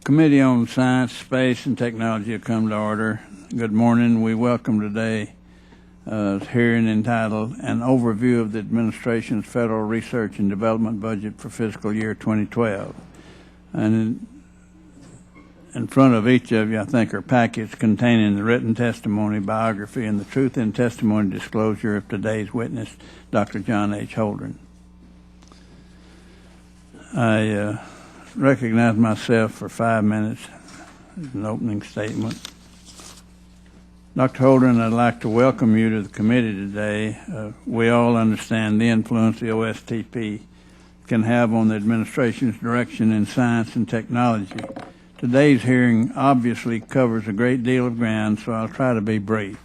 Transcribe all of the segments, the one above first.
Committee on Science, Space, and Technology will come to order. Good morning. We welcome today hearing entitled An Overview of the Administration's Federal Research and Development Budget for Fiscal Year 2012. And in front of each of you, I think, are packets containing the written testimony, biography, and the truth in testimony disclosure of today's witness, Dr. John H. Holdren. I recognize myself for 5 minutes as an opening statement. Dr. Holdren, I'd like to welcome you to the committee today. We all understand the influence the OSTP can have on the administration's direction in science and technology. Today's hearing obviously covers a great deal of ground, so I'll try to be brief.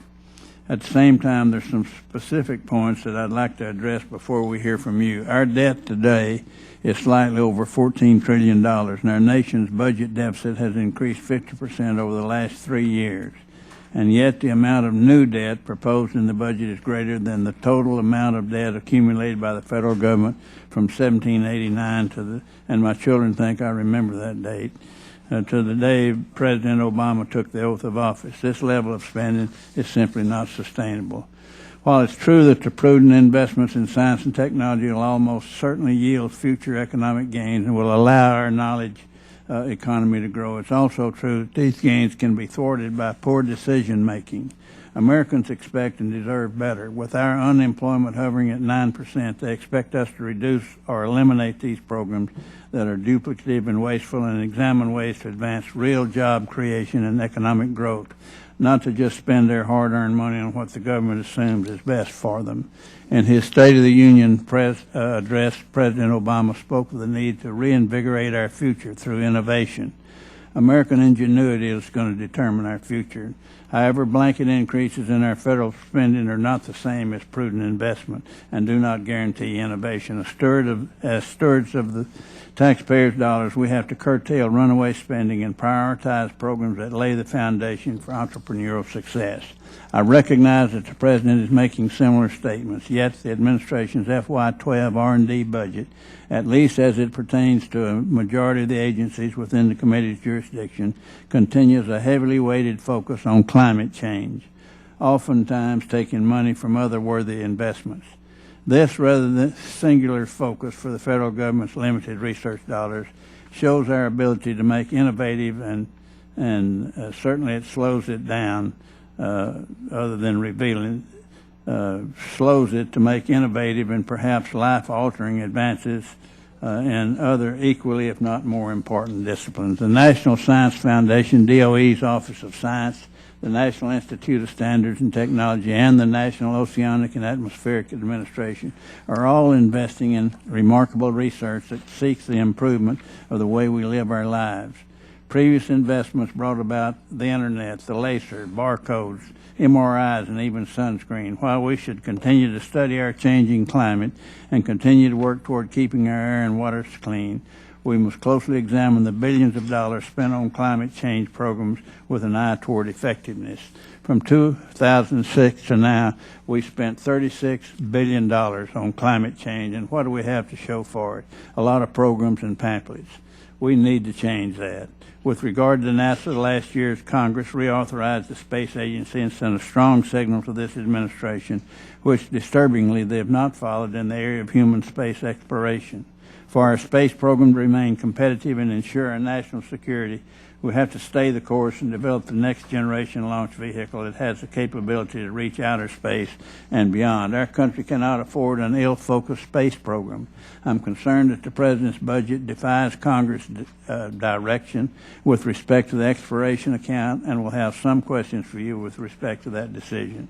At the same time, there's some specific points that I'd like to address before we hear from you. Our debt today is slightly over $14 trillion, and our nation's budget deficit has increased 50% over the last 3 years. And yet the amount of new debt proposed in the budget is greater than the total amount of debt accumulated by the federal government from 1789 to the, and my children think I remember that date, to the day President Obama took the oath of office. This level of spending is simply not sustainable. While it's true that the prudent investments in science and technology will almost certainly yield future economic gains and will allow our knowledge economy to grow, it's also true that these gains can be thwarted by poor decision making. Americans expect and deserve better. With our unemployment hovering at 9%, they expect us to reduce or eliminate these programs that are duplicative and wasteful and examine ways to advance real job creation and economic growth, not to just spend their hard-earned money on what the government assumes is best for them. In his State of the Union address, President Obama spoke of the need to reinvigorate our future through innovation. American ingenuity is going to determine our future. However, blanket increases in our federal spending are not the same as prudent investment and do not guarantee innovation. As stewards of the taxpayers' dollars, we have to curtail runaway spending and prioritize programs that lay the foundation for entrepreneurial success. I recognize that the President is making similar statements, yet the administration's FY12 R&D budget, at least as it pertains to a majority of the agencies within the committee's jurisdiction, continues a heavily weighted focus on climate change, oftentimes taking money from other worthy investments. This, rather than singular focus for the federal government's limited research dollars, shows our ability to make innovative and certainly it slows it down, other than revealing, slows it to make innovative and perhaps life-altering advances in other equally, if not more important disciplines. The National Science Foundation, DOE's Office of Science, the National Institute of Standards and Technology, and the National Oceanic and Atmospheric Administration are all investing in remarkable research that seeks the improvement of the way we live our lives. Previous investments brought about the internet, the laser, barcodes, MRIs, and even sunscreen. While we should continue to study our changing climate and continue to work toward keeping our air and water clean, we must closely examine the billions of dollars spent on climate change programs with an eye toward effectiveness. From 2006 to now, we spent $36 billion on climate change, and what do we have to show for it? A lot of programs and pamphlets. We need to change that. With regard to NASA, last year's Congress reauthorized the space agency and sent a strong signal to this administration, which disturbingly they have not followed in the area of human space exploration. For our space program to remain competitive and ensure our national security, we have to stay the course and develop the next generation launch vehicle that has the capability to reach outer space and beyond. Our country cannot afford an ill-focused space program. I'm concerned that the President's budget defies Congress' direction with respect to the exploration account, and will have some questions for you with respect to that decision.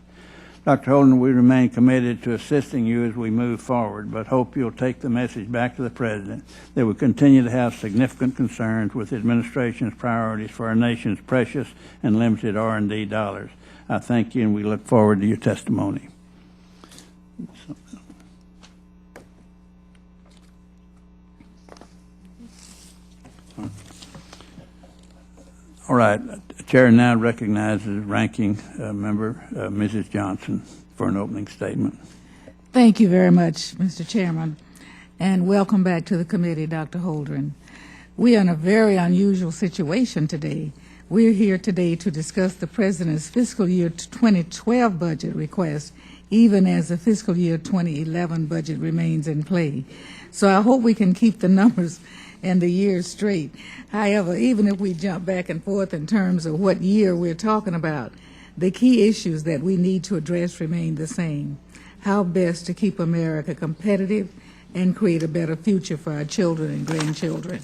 Dr. Holdren, we remain committed to assisting you as we move forward, but hope you'll take the message back to the President that we continue to have significant concerns with the administration's priorities for our nation's precious and limited R&D dollars. I thank you, and we look forward to your testimony. All right. The Chair now recognizes Ranking Member Mrs. Johnson for an opening statement. Thank you very much, Mr. Chairman, and welcome back to the committee, Dr. Holdren. We are in a very unusual situation today. We're here today to discuss the President's fiscal year 2012 budget request, even as the fiscal year 2011 budget remains in play. So I hope we can keep the numbers and the years straight. However, even if we jump back and forth in terms of what year we're talking about, the key issues that we need to address remain the same. How best to keep America competitive and create a better future for our children and grandchildren.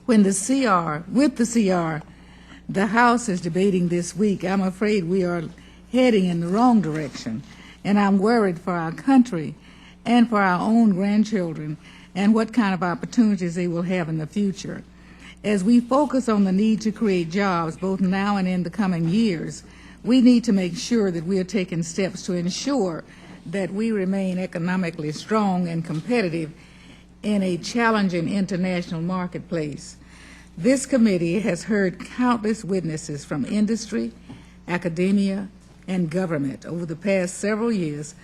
With the CR, the House is debating this week. I'm afraid we are heading in the wrong direction, and I'm worried for our country and for our own grandchildren and what kind of opportunities they will have in the future. As we focus on the need to create jobs both now and in the coming years, we need to make sure that we are taking steps to ensure that we remain economically strong and competitive in a challenging international marketplace. This committee has heard countless witnesses from industry, academia, and government over the past several years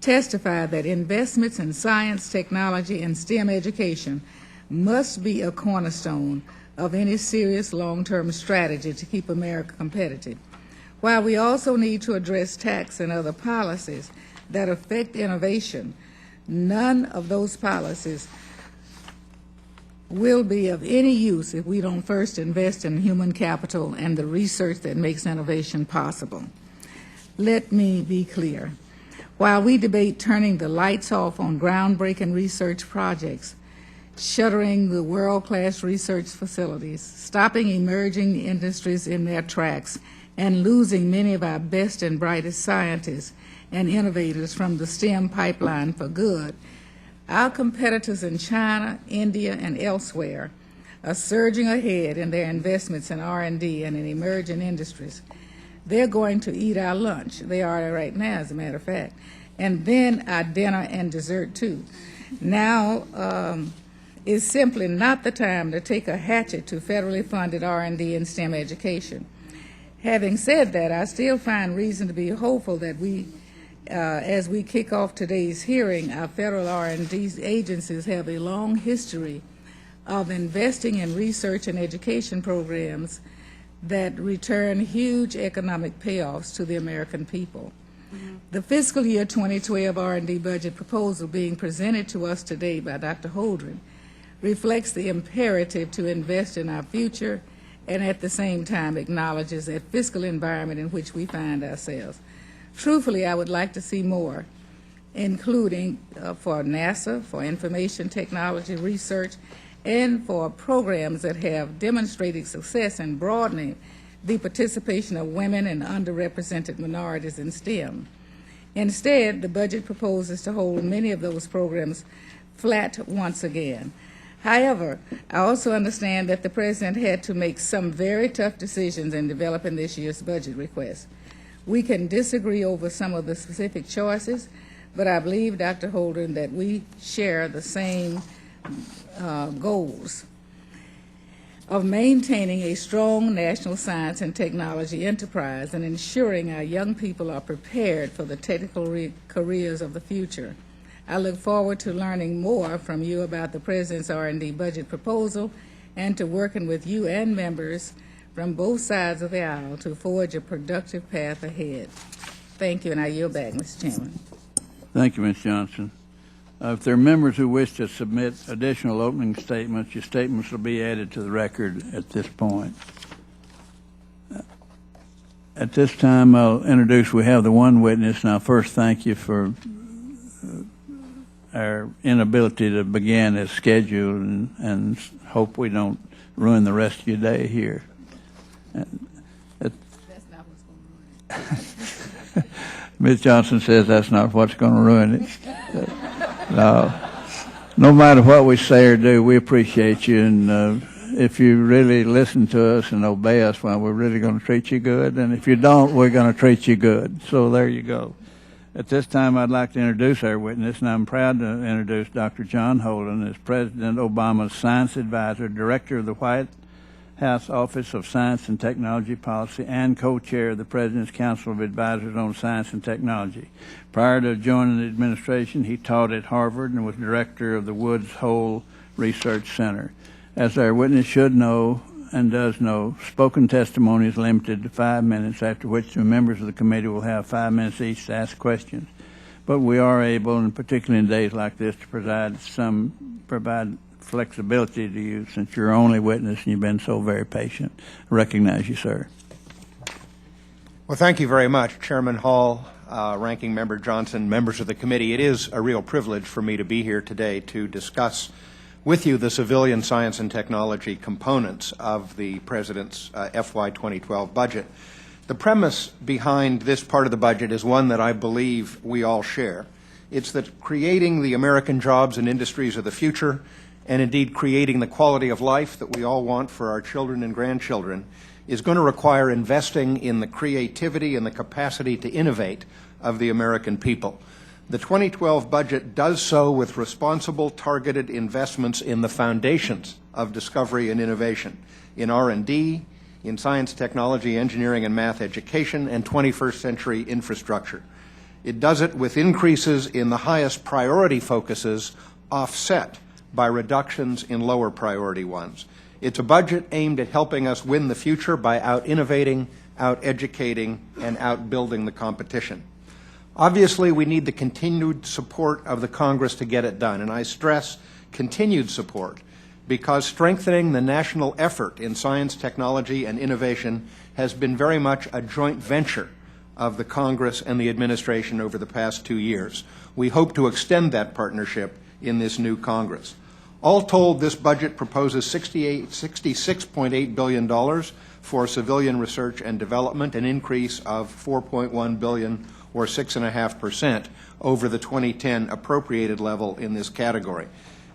testify that investments in science, technology, and STEM education must be a cornerstone of any serious long-term strategy to keep America competitive. While we also need to address tax and other policies that affect innovation, none of those policies will be of any use if we don't first invest in human capital and the research that makes innovation possible. Let me be clear. While we debate turning the lights off on groundbreaking research projects, shuttering the world-class research facilities, stopping emerging industries in their tracks, and losing many of our best and brightest scientists and innovators from the STEM pipeline for good, our competitors in China, India, and elsewhere are surging ahead in their investments in R&D and in emerging industries. They're going to eat our lunch. They are right now, as a matter of fact, and then our dinner and dessert, too. Now is simply not the time to take a hatchet to federally funded R&D and STEM education. Having said that, I still find reason to be hopeful that as we kick off today's hearing, our federal R&D agencies have a long history of investing in research and education programs that return huge economic payoffs to the American people. Mm-hmm. The fiscal year 2012 R&D budget proposal being presented to us today by Dr. Holdren reflects the imperative to invest in our future and at the same time acknowledges that fiscal environment in which we find ourselves. Truthfully, I would like to see more, including for NASA, for information technology research, and for programs that have demonstrated success in broadening the participation of women and underrepresented minorities in STEM. Instead, the budget proposes to hold many of those programs flat once again. However, I also understand that the President had to make some very tough decisions in developing this year's budget request. We can disagree over some of the specific choices, but I believe, Dr. Holdren, that we share the same goals of maintaining a strong national science and technology enterprise and ensuring our young people are prepared for the technical careers of the future. I look forward to learning more from you about the President's R&D budget proposal and to working with you and members from both sides of the aisle to forge a productive path ahead. Thank you, and I yield back, Mr. Chairman. Thank you, Ms. Johnson. If there are members who wish to submit additional opening statements, your statements will be added to the record at this point. At this time, I'll introduce, we have the one witness, and I'll first thank you for our inability to begin as scheduled and hope we don't ruin the rest of your day here. That's not what's going to ruin it. Ms. Johnson says that's not what's going to ruin it. No matter what we say or do, we appreciate you, and if you really listen to us and obey us, well, we're really going to treat you good, and if you don't, we're going to treat you good. So there you go. At this time, I'd like to introduce our witness, and I'm proud to introduce Dr. John Holdren as President Obama's Science Advisor, Director of the White House Office of Science and Technology Policy and co-chair of the President's Council of Advisors on Science and Technology. Prior to joining the administration, he taught at Harvard and was director of the Woods Hole Research Center. As our witness should know and does know, spoken testimony is limited to 5 minutes, after which the members of the committee will have 5 minutes each to ask questions. But we are able, and particularly in days like this, to provide flexibility to you, since you're our only witness and you've been so very patient. I recognize you, sir. Well, thank you very much, Chairman Hall, Ranking Member Johnson, members of the committee. It is a real privilege for me to be here today to discuss with you the civilian science and technology components of the President's FY 2012 budget. The premise behind this part of the budget is one that I believe we all share. It's that creating the American jobs and industries of the future, and indeed creating the quality of life that we all want for our children and grandchildren, is going to require investing in the creativity and the capacity to innovate of the American people. The 2012 budget does so with responsible, targeted investments in the foundations of discovery and innovation, in R&D, in science, technology, engineering, and math education, and 21st century infrastructure. It does it with increases in the highest priority focuses offset by reductions in lower priority ones. It's a budget aimed at helping us win the future by out-innovating, out-educating, and out-building the competition. Obviously, we need the continued support of the Congress to get it done, and I stress continued support, because strengthening the national effort in science, technology, and innovation has been very much a joint venture of the Congress and the administration over the past 2 years. We hope to extend that partnership in this new Congress. All told, this budget proposes $66.8 billion for civilian research and development, an increase of $4.1 billion or 6.5% over the 2010 appropriated level in this category.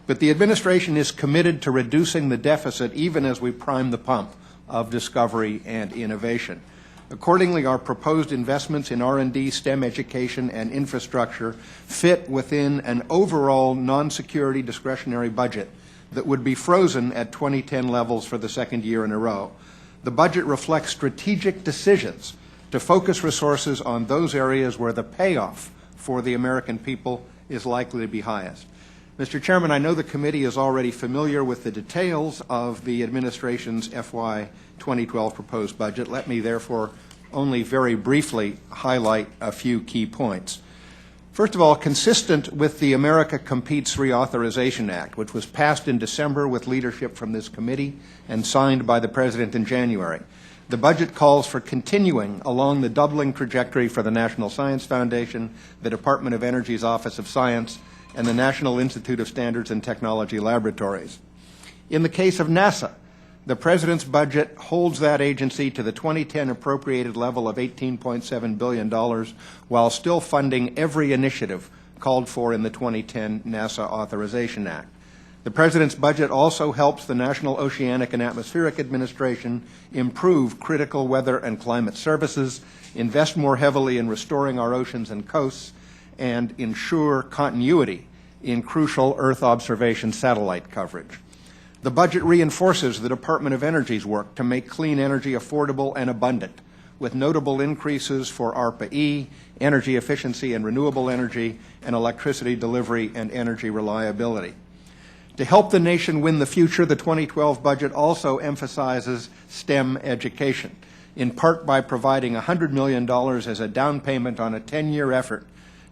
But the administration is committed to reducing the deficit even as we prime the pump of discovery and innovation. Accordingly, our proposed investments in R&D, STEM education, and infrastructure fit within an overall non-security discretionary budget that would be frozen at 2010 levels for the second year in a row. The budget reflects strategic decisions to focus resources on those areas where the payoff for the American people is likely to be highest. Mr. Chairman, I know the committee is already familiar with the details of the administration's FY 2012 proposed budget. Let me therefore only very briefly highlight a few key points. First of all, consistent with the America Competes Reauthorization Act, which was passed in December with leadership from this committee and signed by the President in January, the budget calls for continuing along the doubling trajectory for the National Science Foundation, the Department of Energy's Office of Science, and the National Institute of Standards and Technology Laboratories. In the case of NASA, the President's budget holds that agency to the 2010 appropriated level of $18.7 billion while still funding every initiative called for in the 2010 NASA Authorization Act. The President's budget also helps the National Oceanic and Atmospheric Administration improve critical weather and climate services, invest more heavily in restoring our oceans and coasts, and ensure continuity in crucial Earth observation satellite coverage. The budget reinforces the Department of Energy's work to make clean energy affordable and abundant, with notable increases for ARPA-E, energy efficiency and renewable energy, and electricity delivery and energy reliability. To help the nation win the future, the 2012 budget also emphasizes STEM education, in part by providing $100 million as a down payment on a 10-year effort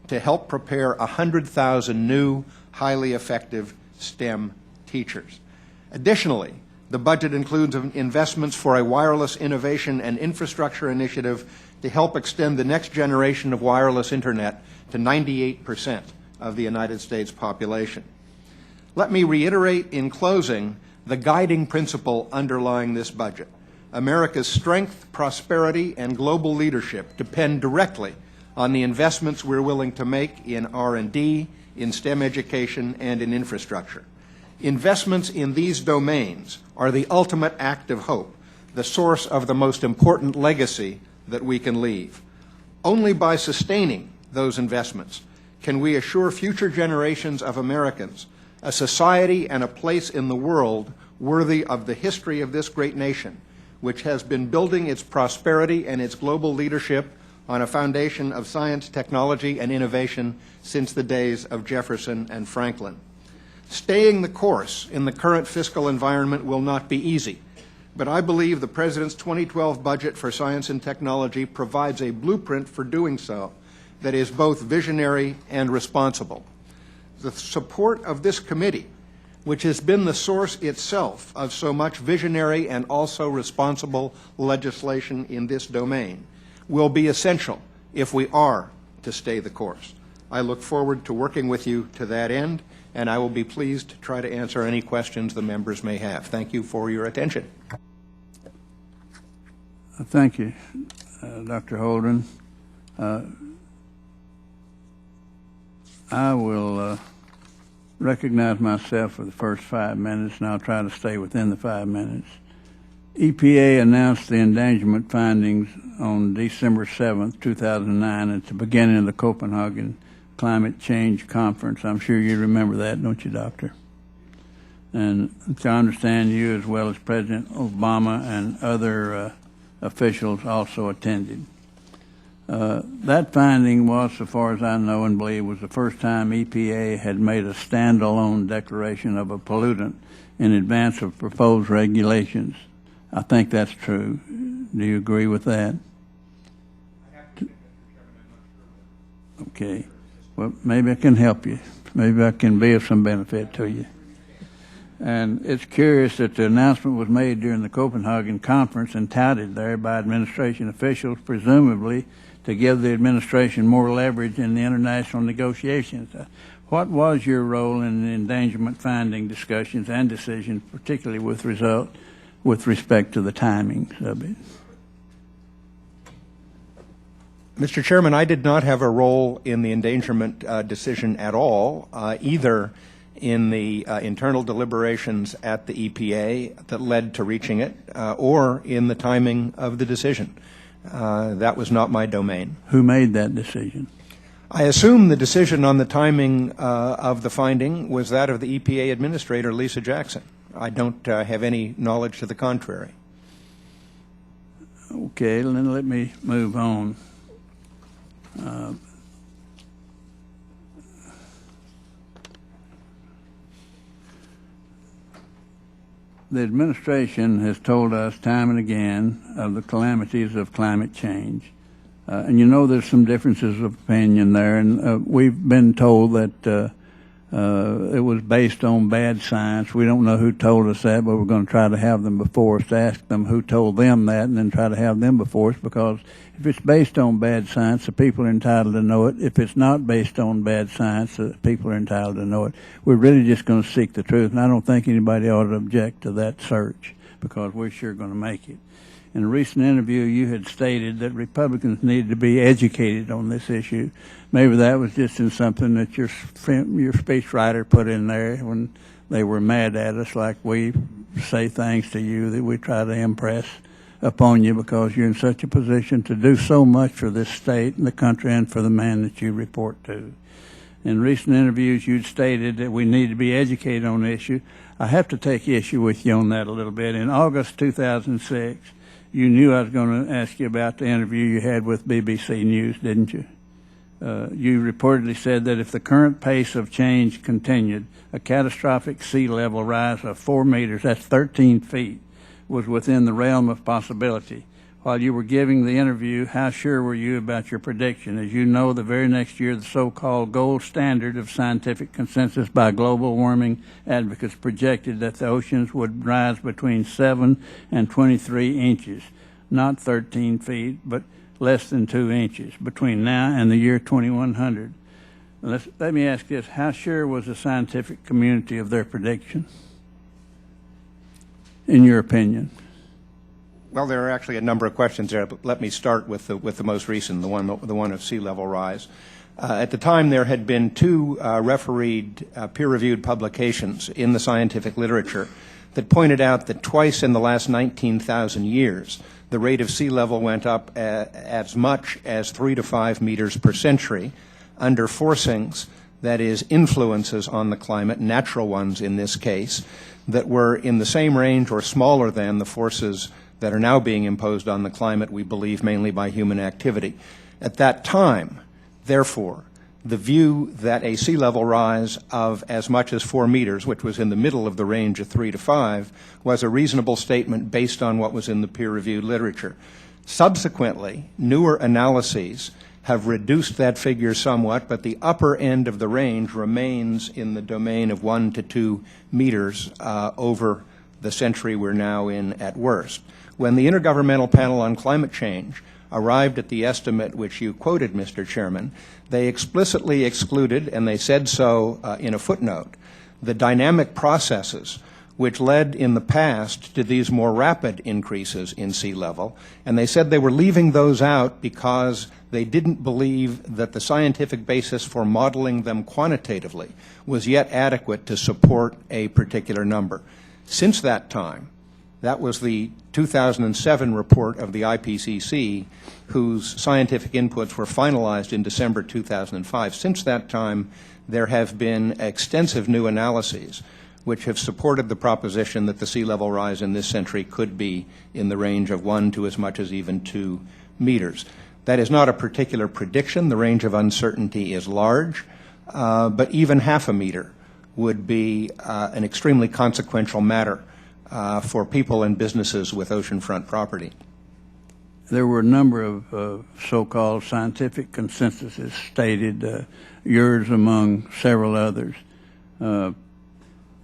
to help prepare 100,000 new, highly effective STEM teachers. Additionally, the budget includes investments for a wireless innovation and infrastructure initiative to help extend the next generation of wireless internet to 98% of the United States population. Let me reiterate in closing the guiding principle underlying this budget. America's strength, prosperity, and global leadership depend directly on the investments we're willing to make in R&D, in STEM education, and in infrastructure. Investments in these domains are the ultimate act of hope, the source of the most important legacy that we can leave. Only by sustaining those investments can we assure future generations of Americans a society and a place in the world worthy of the history of this great nation, which has been building its prosperity and its global leadership on a foundation of science, technology, and innovation since the days of Jefferson and Franklin. Staying the course in the current fiscal environment will not be easy, but I believe the President's 2012 budget for science and technology provides a blueprint for doing so that is both visionary and responsible. The support of this committee, which has been the source itself of so much visionary and also responsible legislation in this domain, will be essential if we are to stay the course. I look forward to working with you to that end, and I will be pleased to try to answer any questions the members may have. Thank you for your attention. Thank you, Dr. Holdren. I will recognize myself for the first 5 minutes, and I'll try to stay within the 5 minutes. EPA announced the endangerment findings on December 7th, 2009 at the beginning of the Copenhagen Climate Change Conference. I'm sure you remember that, don't you, Doctor? And to understand, you as well as President Obama and other officials also attended. That finding was, so far as I know and believe, was the first time EPA had made a standalone declaration of a pollutant in advance of proposed regulations. I think that's true. Do you agree with that? I have to think, Mr. Chairman, I'm not sure. Okay. Well, maybe I can help you. Maybe I can be of some benefit to you. And it's curious that the announcement was made during the Copenhagen conference and touted there by administration officials, presumably to give the administration more leverage in the international negotiations. What was your role in the endangerment finding discussions and decisions, particularly with respect to the timings of it? Mr. Chairman, I did not have a role in the endangerment decision at all, either in the internal deliberations at the EPA that led to reaching it, or in the timing of the decision. That was not my domain. Who made that decision? I assume the decision on the timing of the finding was that of the EPA Administrator, Lisa Jackson. I don't have any knowledge to the contrary. Okay, then let me move on. The administration has told us time and again of the calamities of climate change. And you know there's some differences of opinion there, and we've been told that it was based on bad science. We don't know who told us that, but we're going to try to have them before us to ask them who told them that and then try to have them before us, because if it's based on bad science, the people are entitled to know it. If it's not based on bad science, the people are entitled to know it. We're really just going to seek the truth, and I don't think anybody ought to object to that search, because we're sure going to make it. In a recent interview, you had stated that Republicans needed to be educated on this issue. Maybe that was just in something that your speechwriter put in there when they were mad at us, like we say things to you that we try to impress upon you because you're in such a position to do so much for this state and the country and for the man that you report to. In recent interviews, you'd stated that we need to be educated on the issue. I have to take issue with you on that a little bit. In August 2006, you knew I was going to ask you about the interview you had with BBC News, didn't you? You reportedly said that if the current pace of change continued, a catastrophic sea level rise of 4 meters, that's 13 feet, was within the realm of possibility. While you were giving the interview, how sure were you about your prediction? As you know, the very next year, the so-called gold standard of scientific consensus by global warming advocates projected that the oceans would rise between 7 and 23 inches, not 13 feet, but less than 2 inches between now and the year 2100. Let me ask this. How sure was the scientific community of their prediction, in your opinion? Well, there are actually a number of questions there, but let me start with the most recent, the one of sea level rise. At the time, there had been two refereed, peer-reviewed publications in the scientific literature that pointed out that twice in the last 19,000 years, the rate of sea level went up as much as 3 to 5 meters per century under forcings that is, influences on the climate, natural ones in this case, that were in the same range or smaller than the forces that are now being imposed on the climate, we believe mainly by human activity. At that time, therefore, the view that a sea level rise of as much as 4 meters, which was in the middle of the range of 3 to 5, was a reasonable statement based on what was in the peer-reviewed literature. Subsequently, newer analyses have reduced that figure somewhat, but the upper end of the range remains in the domain of 1 to 2 meters over the century we're now in at worst. When the Intergovernmental Panel on Climate Change arrived at the estimate which you quoted, Mr. Chairman, they explicitly excluded, and they said so in a footnote, the dynamic processes which led in the past to these more rapid increases in sea level, and they said they were leaving those out because they didn't believe that the scientific basis for modeling them quantitatively was yet adequate to support a particular number. Since that time, that was the 2007 report of the IPCC, whose scientific inputs were finalized in December 2005. Since that time, there have been extensive new analyses which have supported the proposition that the sea level rise in this century could be in the range of 1 to as much as even 2 meters. That is not a particular prediction. The range of uncertainty is large, but even half a meter would be an extremely consequential matter for people and businesses with oceanfront property. There were a number of so-called scientific consensuses stated, yours among several others,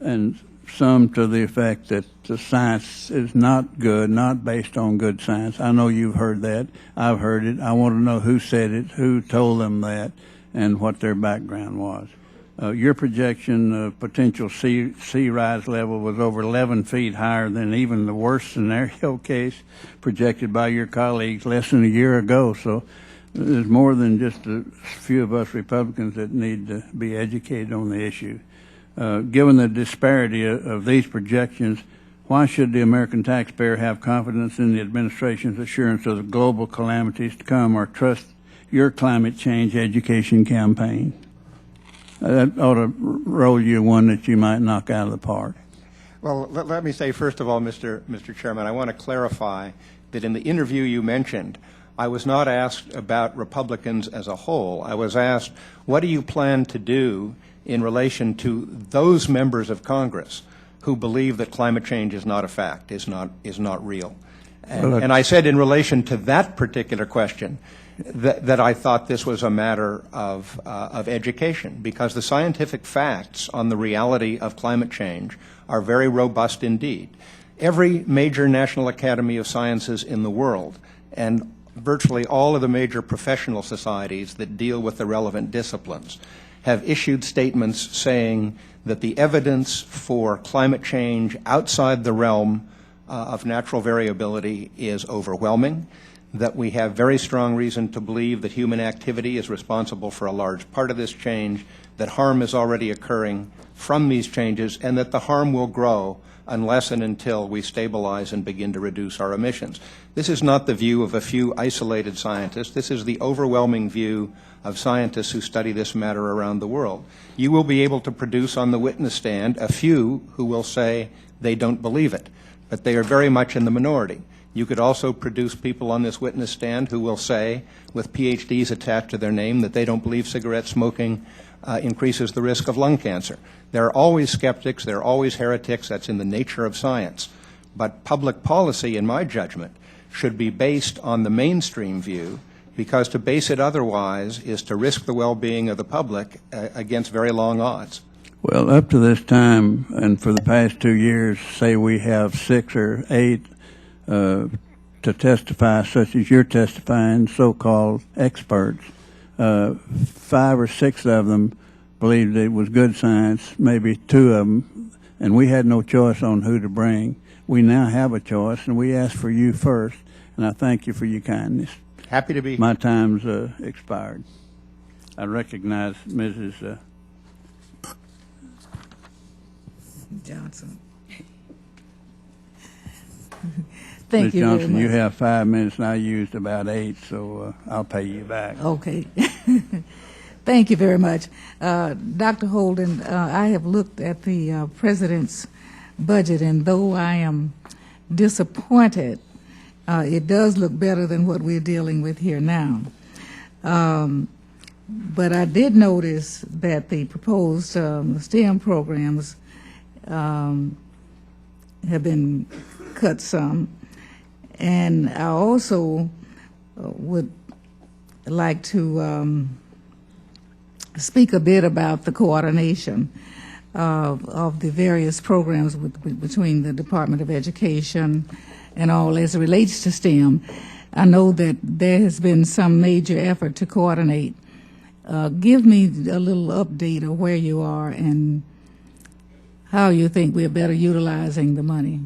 and some to the effect that the science is not good, not based on good science. I know you've heard that. I've heard it. I want to know who said it, who told them that, and what their background was. Your projection of potential sea rise level was over 11 feet higher than even the worst scenario case projected by your colleagues less than a year ago. So there's more than just a few of us Republicans that need to be educated on the issue. Given the disparity of these projections, why should the American taxpayer have confidence in the administration's assurance of the global calamities to come, or trust your climate change education campaign? That ought to roll you one that you might knock out of the park. Well, let me say, first of all, Mr. Chairman, I want to clarify that in the interview you mentioned, I was not asked about Republicans as a whole. I was asked, what do you plan to do in relation to those members of Congress who believe that climate change is not a fact, is not real? And I said in relation to that particular question that I thought this was a matter of education, because the scientific facts on the reality of climate change are very robust indeed. Every major National Academy of Sciences in the world, and virtually all of the major professional societies that deal with the relevant disciplines, have issued statements saying that the evidence for climate change outside the realm of natural variability is overwhelming, that we have very strong reason to believe that human activity is responsible for a large part of this change, that harm is already occurring from these changes, and that the harm will grow unless and until we stabilize and begin to reduce our emissions. This is not the view of a few isolated scientists. This is the overwhelming view of scientists who study this matter around the world. You will be able to produce on the witness stand a few who will say they don't believe it, but they are very much in the minority. You could also produce people on this witness stand who will say, with PhDs attached to their name, that they don't believe cigarette smoking increases the risk of lung cancer. There are always skeptics, there are always heretics, that's in the nature of science. But public policy, in my judgment, should be based on the mainstream view, because to base it otherwise is to risk the well-being of the public against very long odds. Well, up to this time, and for the past 2 years, say we have 6 or 8 to testify, such as you're testifying, so-called experts. 5 or 6 of them believed it was good science, maybe 2 of them, and we had no choice on who to bring. We now have a choice, and we asked for you first, and I thank you for your kindness. Happy to be. My time's expired. I recognize Mrs. Johnson. Ms. Thank you Johnson, very you much. have 5 minutes, and I used about 8, so I'll pay you back. Okay. Thank you very much. Dr. Holdren, I have looked at the President's budget, and though I am disappointed, it does look better than what we're dealing with here now. But I did notice that the proposed STEM programs have been cut some, and I also would like to speak a bit about the coordination of the various programs between the Department of Education and all as it relates to STEM. I know that there has been some major effort to coordinate. Give me a little update of where you are and how you think we're better utilizing the money.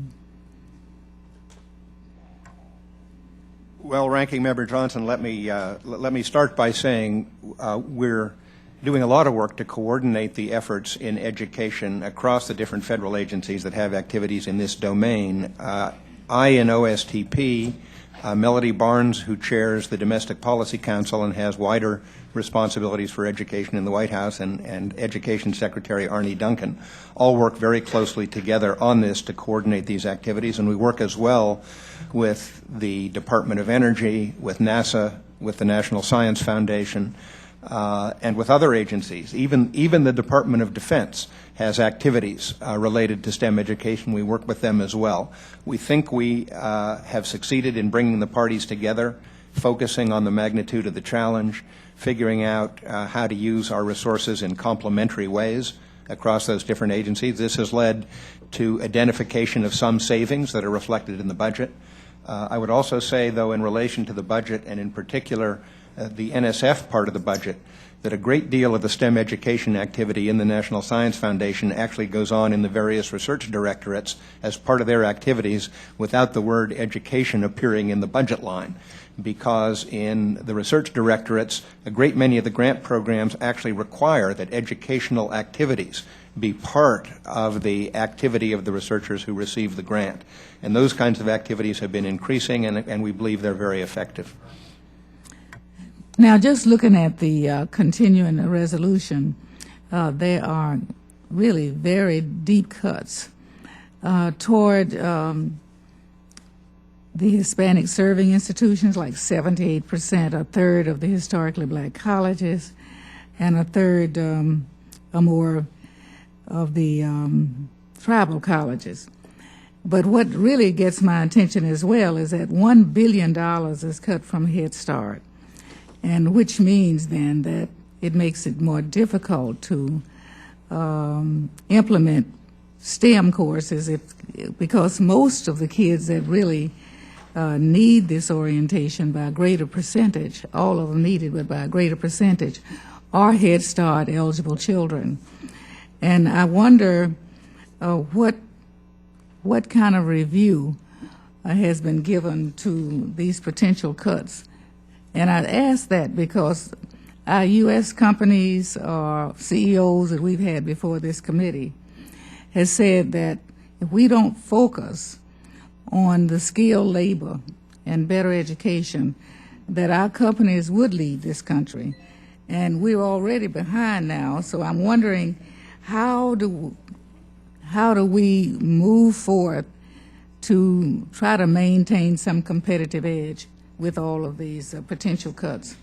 Well, Ranking Member Johnson, let me start by saying we're doing a lot of work to coordinate the efforts in education across the different federal agencies that have activities in this domain. I in OSTP, Melody Barnes, who chairs the Domestic Policy Council and has wider responsibilities for education in the White House, and Education Secretary Arne Duncan, all work very closely together on this to coordinate these activities, and we work as well with the Department of Energy, with NASA, with the National Science Foundation, and with other agencies. Even the Department of Defense has activities related to STEM education. We work with them as well. We think we have succeeded in bringing the parties together, focusing on the magnitude of the challenge, figuring out how to use our resources in complementary ways across those different agencies. This has led to identification of some savings that are reflected in the budget. I would also say, though, in relation to the budget, and in particular the NSF part of the budget, that a great deal of the STEM education activity in the National Science Foundation actually goes on in the various research directorates as part of their activities without the word education appearing in the budget line, because in the research directorates, a great many of the grant programs actually require that educational activities be part of the activity of the researchers who receive the grant. And those kinds of activities have been increasing, and we believe they're very effective. Now, just looking at the continuing resolution, there are really very deep cuts toward the Hispanic serving institutions, like 78%, a third of the historically black colleges, and a third or more of the tribal colleges. But what really gets my attention as well is that $1 billion is cut from Head Start, and which means then that it makes it more difficult to implement STEM courses because most of the kids that really need this orientation by a greater percentage, all of them need it, but by a greater percentage, are Head Start eligible children. And I wonder what kind of review has been given to these potential cuts. And I ask that because our U.S. companies or CEOs that we've had before this committee has said that if we don't focus on the skilled labor and better education, that our companies would leave this country. And we're already behind now, so I'm wondering how do we move forward to try to maintain some competitive edge with all of these potential cuts?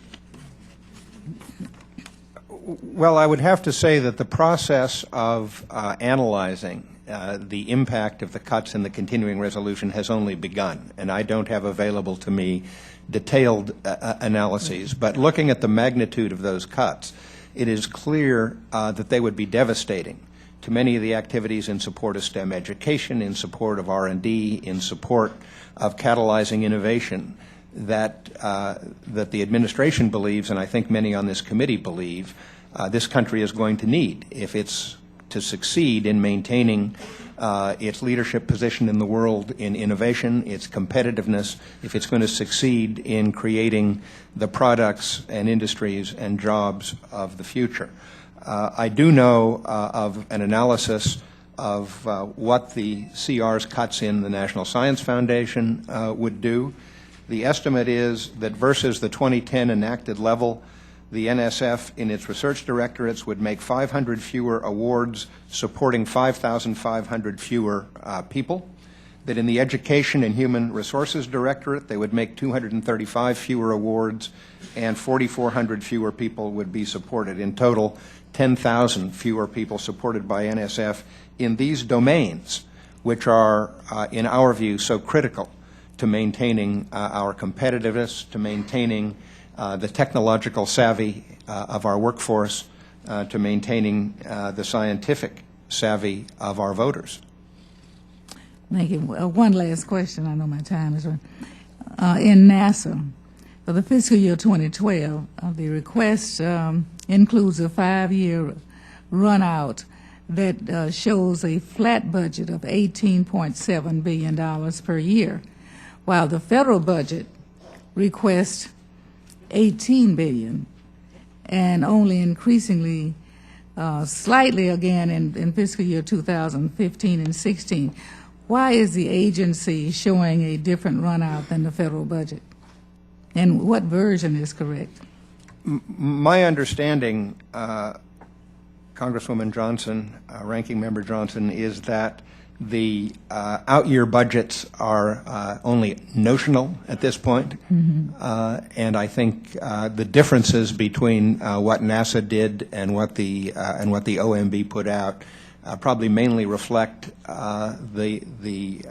Well, I would have to say that the process of analyzing the impact of the cuts in the continuing resolution has only begun, and I don't have available to me detailed analyses. But looking at the magnitude of those cuts, it is clear that they would be devastating to many of the activities in support of STEM education, in support of R&D, in support of catalyzing innovation that the administration believes, and I think many on this committee believe, this country is going to need if it's to succeed in maintaining its leadership position in the world in innovation, its competitiveness, if it's going to succeed in creating the products and industries and jobs of the future. I do know of an analysis of what the CR's cuts in the National Science Foundation would do. The estimate is that versus the 2010 enacted level, the NSF in its research directorates would make 500 fewer awards supporting 5,500 fewer people, that in the Education and Human Resources Directorate they would make 235 fewer awards and 4,400 fewer people would be supported. In total, 10,000 fewer people supported by NSF in these domains, which are, in our view, so critical to maintaining our competitiveness, to maintaining the technological savvy of our workforce, to maintaining the scientific savvy of our voters. Thank you. One last question. I know my time is running. In NASA, for the fiscal year 2012, the request includes a 5-year run-out that shows a flat budget of $18.7 billion per year, while the federal budget requests $18 billion, and only increasingly slightly again in fiscal year 2015 and 16. Why is the agency showing a different run-out than the federal budget? And what version is correct? My understanding, Congresswoman Johnson, Ranking Member Johnson, is that the out-year budgets are only notional at this point, and I think the differences between what NASA did and what the OMB put out probably mainly reflect the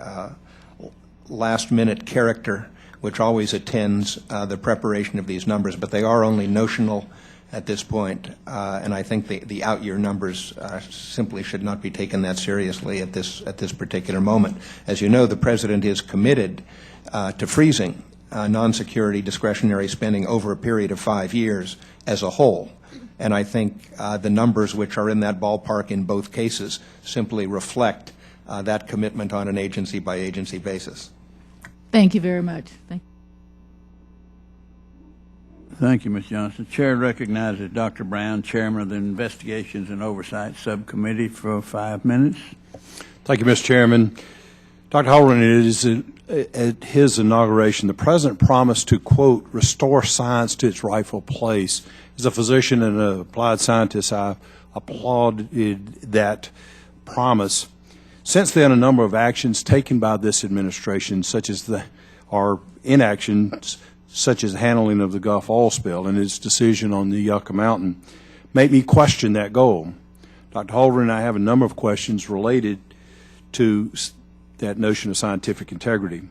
last-minute character which always attends the preparation of these numbers, but they are only notional at this point, and I think the out-year numbers simply should not be taken that seriously at this particular moment. As you know, the President is committed to freezing non-security discretionary spending over a period of 5 years as a whole, and I think the numbers which are in that ballpark in both cases simply reflect that commitment on an agency-by-agency basis. Thank you very much. Thank you. Thank you, Ms. Johnson. Chair recognizes Dr. Brown, Chairman of the Investigations and Oversight Subcommittee, for 5 minutes. Thank you, Mr. Chairman. Dr. Holdren, at his inauguration, the President promised to, quote, restore science to its rightful place. As a physician and an applied scientist, I applauded that promise. Since then, a number of actions taken by this administration, or inactions, such as handling of the Gulf oil spill and its decision on the Yucca Mountain, make me question that goal. Dr. Holdren and I have a number of questions related to that notion of scientific integrity.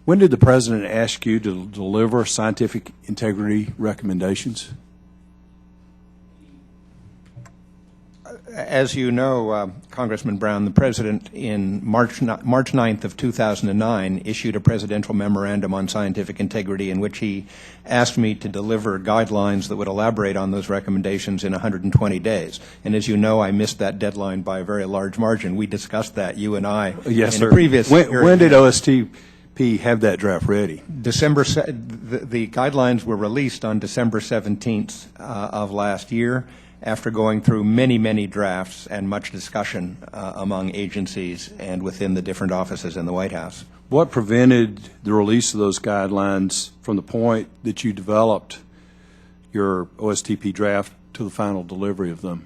When did the President ask you to deliver scientific integrity recommendations? As you know, Congressman Brown, the President in March 9th of 2009 issued a presidential memorandum on scientific integrity in which he asked me to deliver guidelines that would elaborate on those recommendations in 120 days. And as you know, I missed that deadline by a very large margin. We discussed that, you and I, yes, in sir. a previous hearing. When did OSTP have that draft ready? The guidelines were released on December 17th of last year, after going through many, many drafts and much discussion among agencies and within the different offices in the White House. What prevented the release of those guidelines from the point that you developed your OSTP draft to the final delivery of them?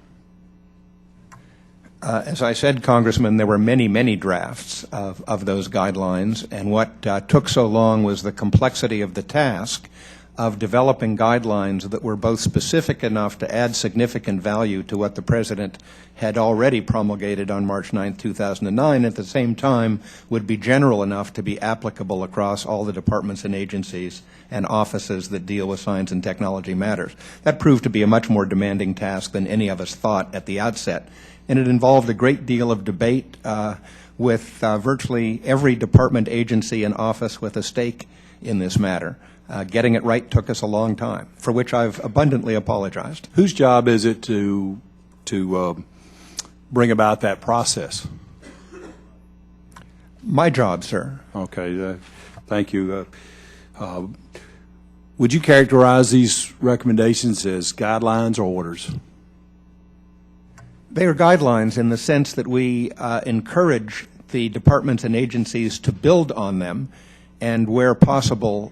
As I said, Congressman, there were many, many drafts of those guidelines, and what took so long was the complexity of the task of developing guidelines that were both specific enough to add significant value to what the President had already promulgated on March 9, 2009, at the same time would be general enough to be applicable across all the departments and agencies and offices that deal with science and technology matters. That proved to be a much more demanding task than any of us thought at the outset, and it involved a great deal of debate with virtually every department, agency, and office with a stake in this matter. Getting it right took us a long time, for which I've abundantly apologized. Whose job is it to bring about that process? My job, sir. Okay, thank you. Would you characterize these recommendations as guidelines or orders? They are guidelines in the sense that we encourage the departments and agencies to build on them, and where possible,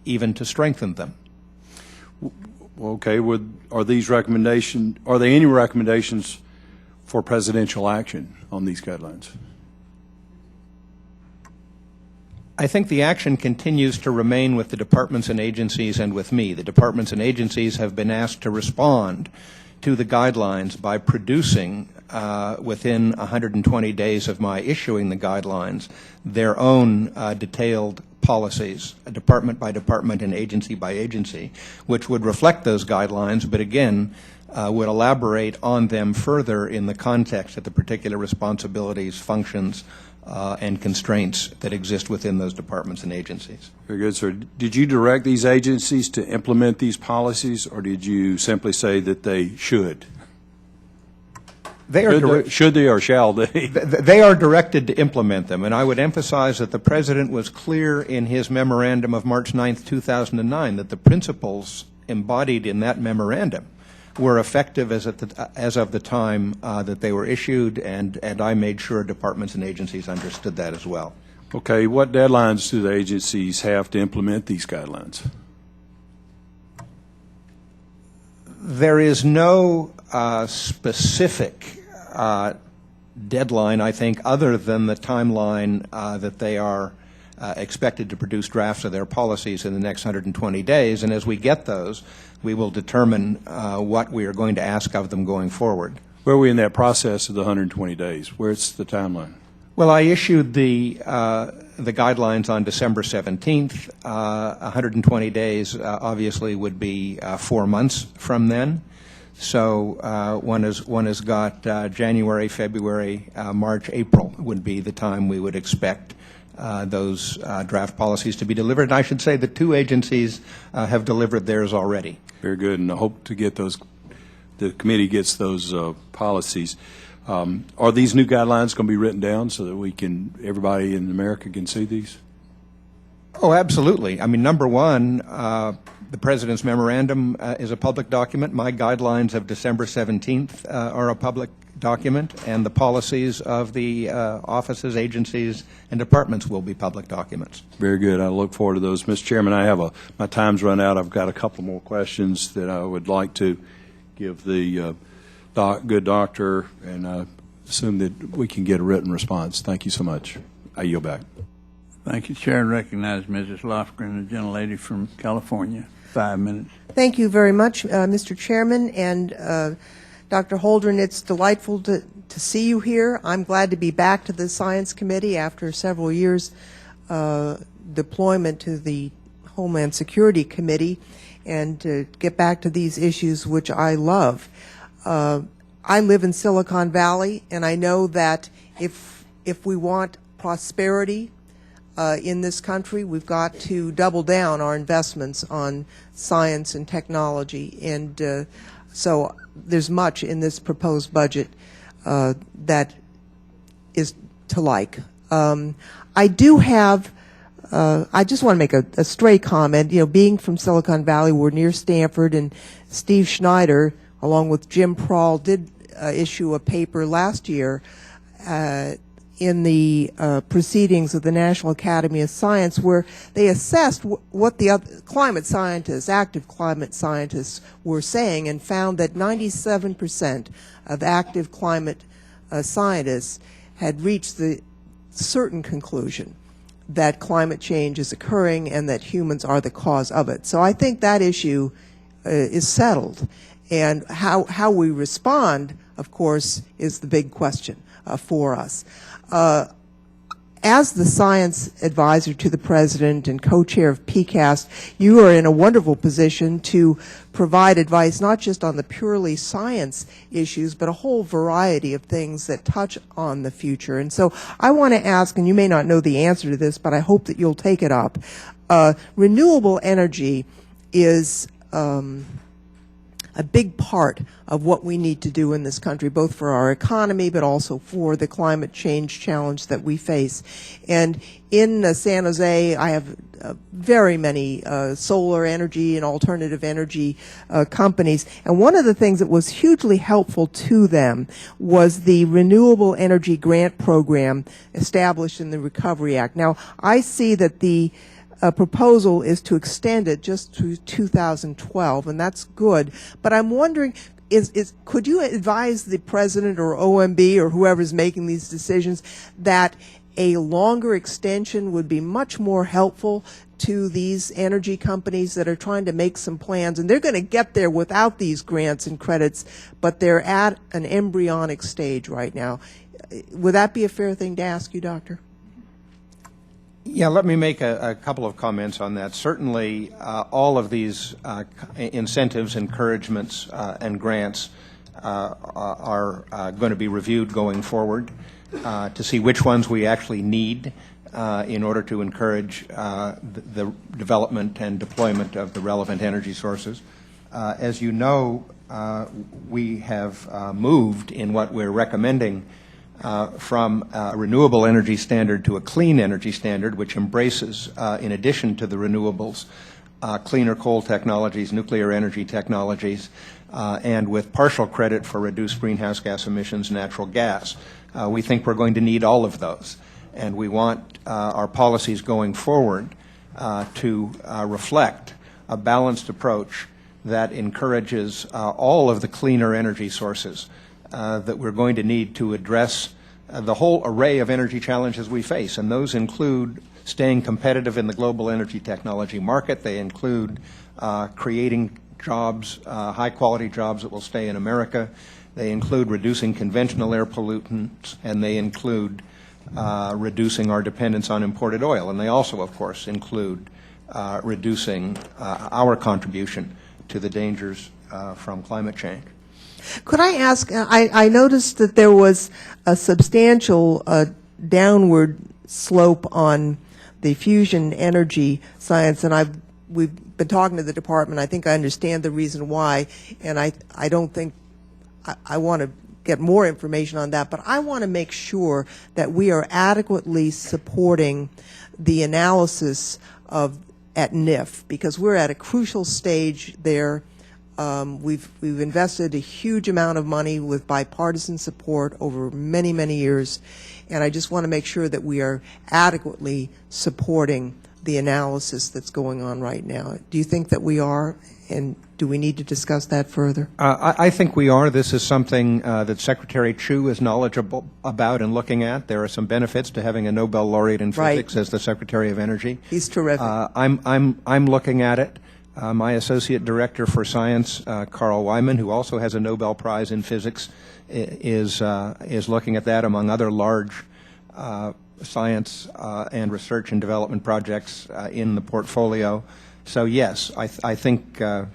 even to strengthen them. Okay, are there any recommendations for presidential action on these guidelines? I think the action continues to remain with the departments and agencies and with me. The departments and agencies have been asked to respond to the guidelines by producing, within 120 days of my issuing the guidelines, their own detailed policies, department by department and agency by agency, which would reflect those guidelines, but again, would elaborate on them further in the context of the particular responsibilities, functions, and constraints that exist within those departments and agencies. Very good, sir. Did you direct these agencies to implement these policies, or did you simply say that they should? Should they or shall they? They are directed to implement them, and I would emphasize that the President was clear in his memorandum of March 9th, 2009, that the principles embodied in that memorandum were effective as of the time that they were issued, and I made sure departments and agencies understood that as well. Okay, what deadlines do the agencies have to implement these guidelines? There is no specific deadline, I think, other than the timeline that they are expected to produce drafts of their policies in the next 120 days, and as we get those, we will determine what we are going to ask of them going forward. Where are we in that process of the 120 days? Where's the timeline? Well, I issued the guidelines on December 17th. 120 days obviously would be 4 months from then. So one has got January, February, March, April would be the time we would expect those draft policies to be delivered. And I should say the two agencies have delivered theirs already. Very good, and I hope to get those, the committee gets those policies. Are these new guidelines going to be written down so that everybody in America can see these? Oh, absolutely. I mean, number one, the President's memorandum is a public document. My guidelines of December 17th are a public document, and the policies of the offices, agencies, and departments will be public documents. Very good. I look forward to those. Mr. Chairman, my time's run out. I've got a couple more questions that I would like to give the good doctor, and I assume that we can get a written response. Thank you so much. I yield back. Thank you, Chair. I recognize Mrs. Lofgren, the gentlelady from California. 5 minutes. Thank you very much, Mr. Chairman, and Dr. Holdren, it's delightful to see you here. I'm glad to be back to the Science Committee after several years deployment to the Homeland Security Committee, and to get back to these issues which I love. I live in Silicon Valley, and I know that if we want prosperity in this country, we've got to double down our investments on science and technology, and so there's much in this proposed budget that is to like. I do have, I just want to make a stray comment. You know, being from Silicon Valley, we're near Stanford, and Steve Schneider, along with Jim Prahl, did issue a paper last year in the proceedings of the National Academy of Science, where they assessed what the other climate scientists, active climate scientists, were saying, and found that 97% of active climate scientists had reached the certain conclusion that climate change is occurring and that humans are the cause of it. So I think that issue is settled. And how we respond, of course, is the big question for us. As the science advisor to the President and co-chair of PCAST, you are in a wonderful position to provide advice not just on the purely science issues, but a whole variety of things that touch on the future. And so I want to ask, and you may not know the answer to this, but I hope that you'll take it up. Renewable energy is a big part of what we need to do in this country, both for our economy but also for the climate change challenge that we face. And in San Jose, I have very many solar energy and alternative energy companies. And one of the things that was hugely helpful to them was the Renewable Energy Grant Program established in the Recovery Act. Now, I see that the proposal is to extend it just to 2012, and that's good. But I'm wondering, could you advise the president or OMB or whoever's making these decisions that a longer extension would be much more helpful to these energy companies that are trying to make some plans, and they're going to get there without these grants and credits, but they're at an embryonic stage right now. Would that be a fair thing to ask you, Doctor? Yeah, let me make a couple of comments on that. Certainly, all of these incentives, encouragements, and grants are going to be reviewed going forward to see which ones we actually need in order to encourage the development and deployment of the relevant energy sources. As you know, we have moved in what we're recommending from a renewable energy standard to a clean energy standard, which embraces, in addition to the renewables, cleaner coal technologies, nuclear energy technologies, and with partial credit for reduced greenhouse gas emissions, natural gas. We think we're going to need all of those, and we want our policies going forward to reflect a balanced approach that encourages all of the cleaner energy sources that we're going to need to address the whole array of energy challenges we face. And those include staying competitive in the global energy technology market. They include creating jobs, high-quality jobs that will stay in America. They include reducing conventional air pollutants, and they include reducing our dependence on imported oil. And they also, of course, include reducing our contribution to the dangers from climate change. Could I ask, I noticed that there was a substantial downward slope on the fusion energy science, and we've been talking to the department. I think I understand the reason why, and I don't think I want to get more information on that, but I want to make sure that we are adequately supporting the analysis at NIF, because we're at a crucial stage there. We've invested a huge amount of money with bipartisan support over many, many years, and I just want to make sure that we are adequately supporting the analysis that's going on right now. Do you think that we are, and do we need to discuss that further? I think we are. This is something that Secretary Chu is knowledgeable about and looking at. There are some benefits to having a Nobel laureate in physics as the Secretary of Energy. He's terrific. I'm looking at it. My Associate Director for Science, Carl Wyman, who also has a Nobel Prize in Physics, is looking at that among other large science and research and development projects in the portfolio. So yes, I think we're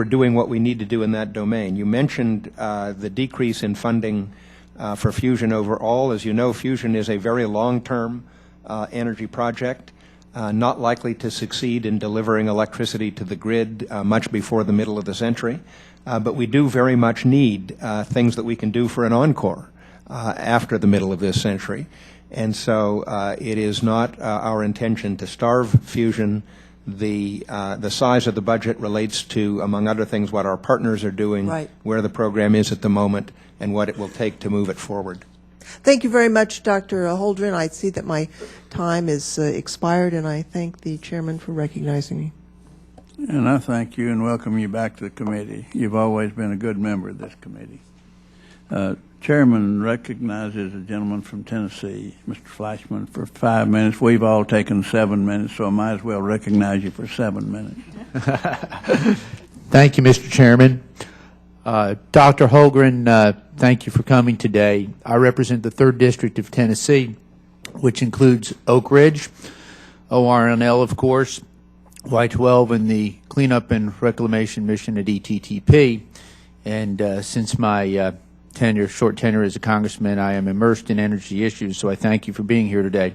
doing what we need to do in that domain. You mentioned the decrease in funding for fusion overall. As you know, fusion is a very long-term energy project. Not likely to succeed in delivering electricity to the grid much before the middle of the century. But we do very much need things that we can do for an encore after the middle of this century. And so it is not our intention to starve fusion. The size of the budget relates to, among other things, what our partners are doing, right, where the program is at the moment, and what it will take to move it forward. Thank you very much, Dr. Holdren. I see that my time is expired, and I thank the chairman for recognizing me. And I thank you and welcome you back to the committee. You've always been a good member of this committee. Chairman recognizes a gentleman from Tennessee, Mr. Flashman, for 5 minutes. We've all taken 7 minutes, so I might as well recognize you for 7 minutes. Thank you, Mr. Chairman. Dr. Holdren, thank you for coming today. I represent the 3rd District of Tennessee, which includes Oak Ridge, ORNL, of course, Y-12, and the Cleanup and Reclamation Mission at ETTP. And since my short tenure as a congressman, I am immersed in energy issues, so I thank you for being here today.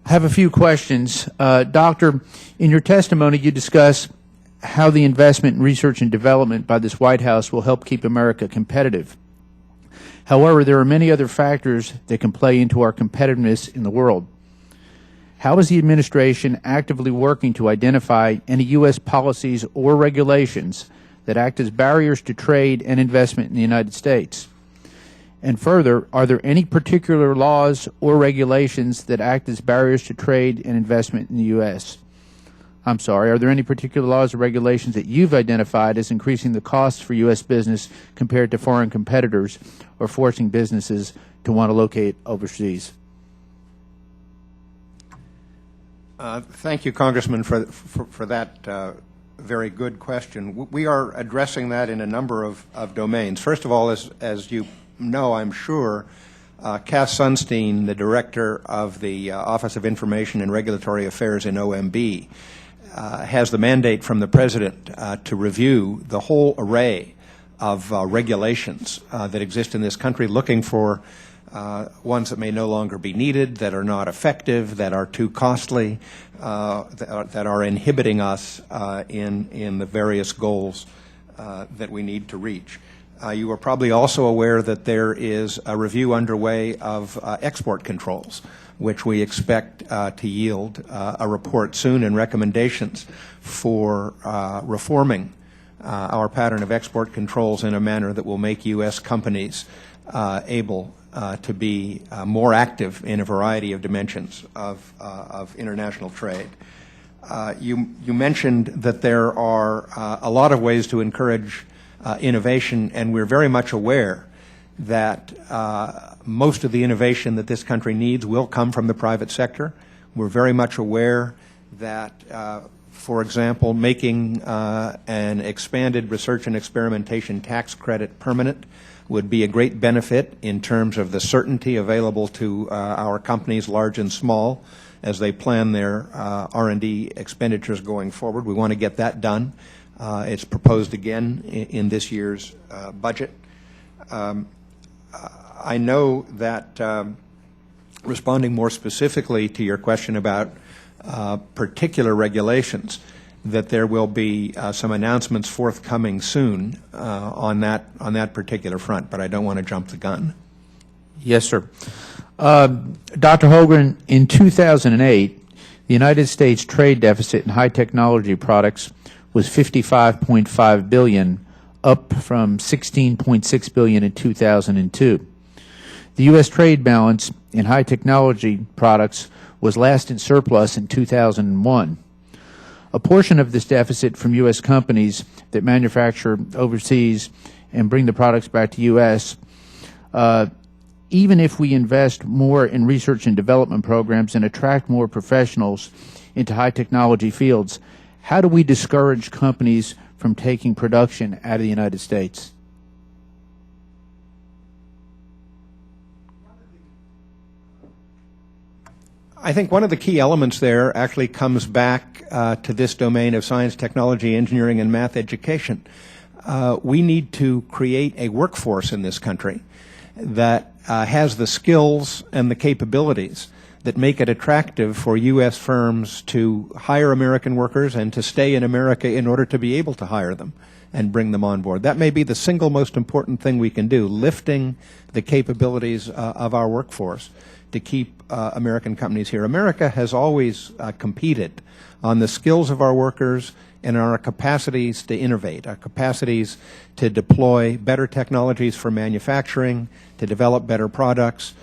I have a few questions. Doctor, in your testimony, you discuss how the investment in research and development by this White House will help keep America competitive. However, there are many other factors that can play into our competitiveness in the world. How is the administration actively working to identify any U.S. policies or regulations that act as barriers to trade and investment in the United States? And further, are there any particular laws or regulations that act as barriers to trade and investment in the U.S.? I'm sorry, are there any particular laws or regulations that you've identified as increasing the costs for U.S. business compared to foreign competitors or forcing businesses to want to locate overseas? Thank you, Congressman, for that very good question. We are addressing that in a number of domains. First of all, as you know, I'm sure, Cass Sunstein, the director of the Office of Information and Regulatory Affairs in OMB, has the mandate from the President to review the whole array of regulations that exist in this country, looking for ones that may no longer be needed, that are not effective, that are too costly, that are inhibiting us in the various goals that we need to reach. You are probably also aware that there is a review underway of export controls, which we expect to yield a report soon and recommendations for reforming our pattern of export controls in a manner that will make U.S. companies able to be more active in a variety of dimensions of international trade. You mentioned that there are a lot of ways to encourage innovation, and we're very much aware that most of the innovation that this country needs will come from the private sector. We're very much aware that, for example, making an expanded research and experimentation tax credit permanent would be a great benefit in terms of the certainty available to our companies, large and small, as they plan their R&D expenditures going forward. We want to get that done. It's proposed again in this year's budget. I know that responding more specifically to your question about particular regulations, that there will be some announcements forthcoming soon on that particular front, but I don't want to jump the gun. Yes, sir. Dr. Holdren, in 2008, the United States trade deficit in high technology products was $55.5 billion, up from $16.6 billion in 2002. The U.S. trade balance in high technology products was last in surplus in 2001. A portion of this deficit from U.S. companies that manufacture overseas and bring the products back to U.S., even if we invest more in research and development programs and attract more professionals into high technology fields, how do we discourage companies from taking production out of the United States? I think one of the key elements there actually comes back to this domain of science, technology, engineering, and math education. We need to create a workforce in this country that has the skills and the capabilities that make it attractive for U.S. firms to hire American workers and to stay in America in order to be able to hire them and bring them on board. That may be the single most important thing we can do, lifting the capabilities of our workforce to keep American companies here. America has always competed on the skills of our workers and on our capacities to innovate, our capacities to deploy better technologies for manufacturing, to develop better products.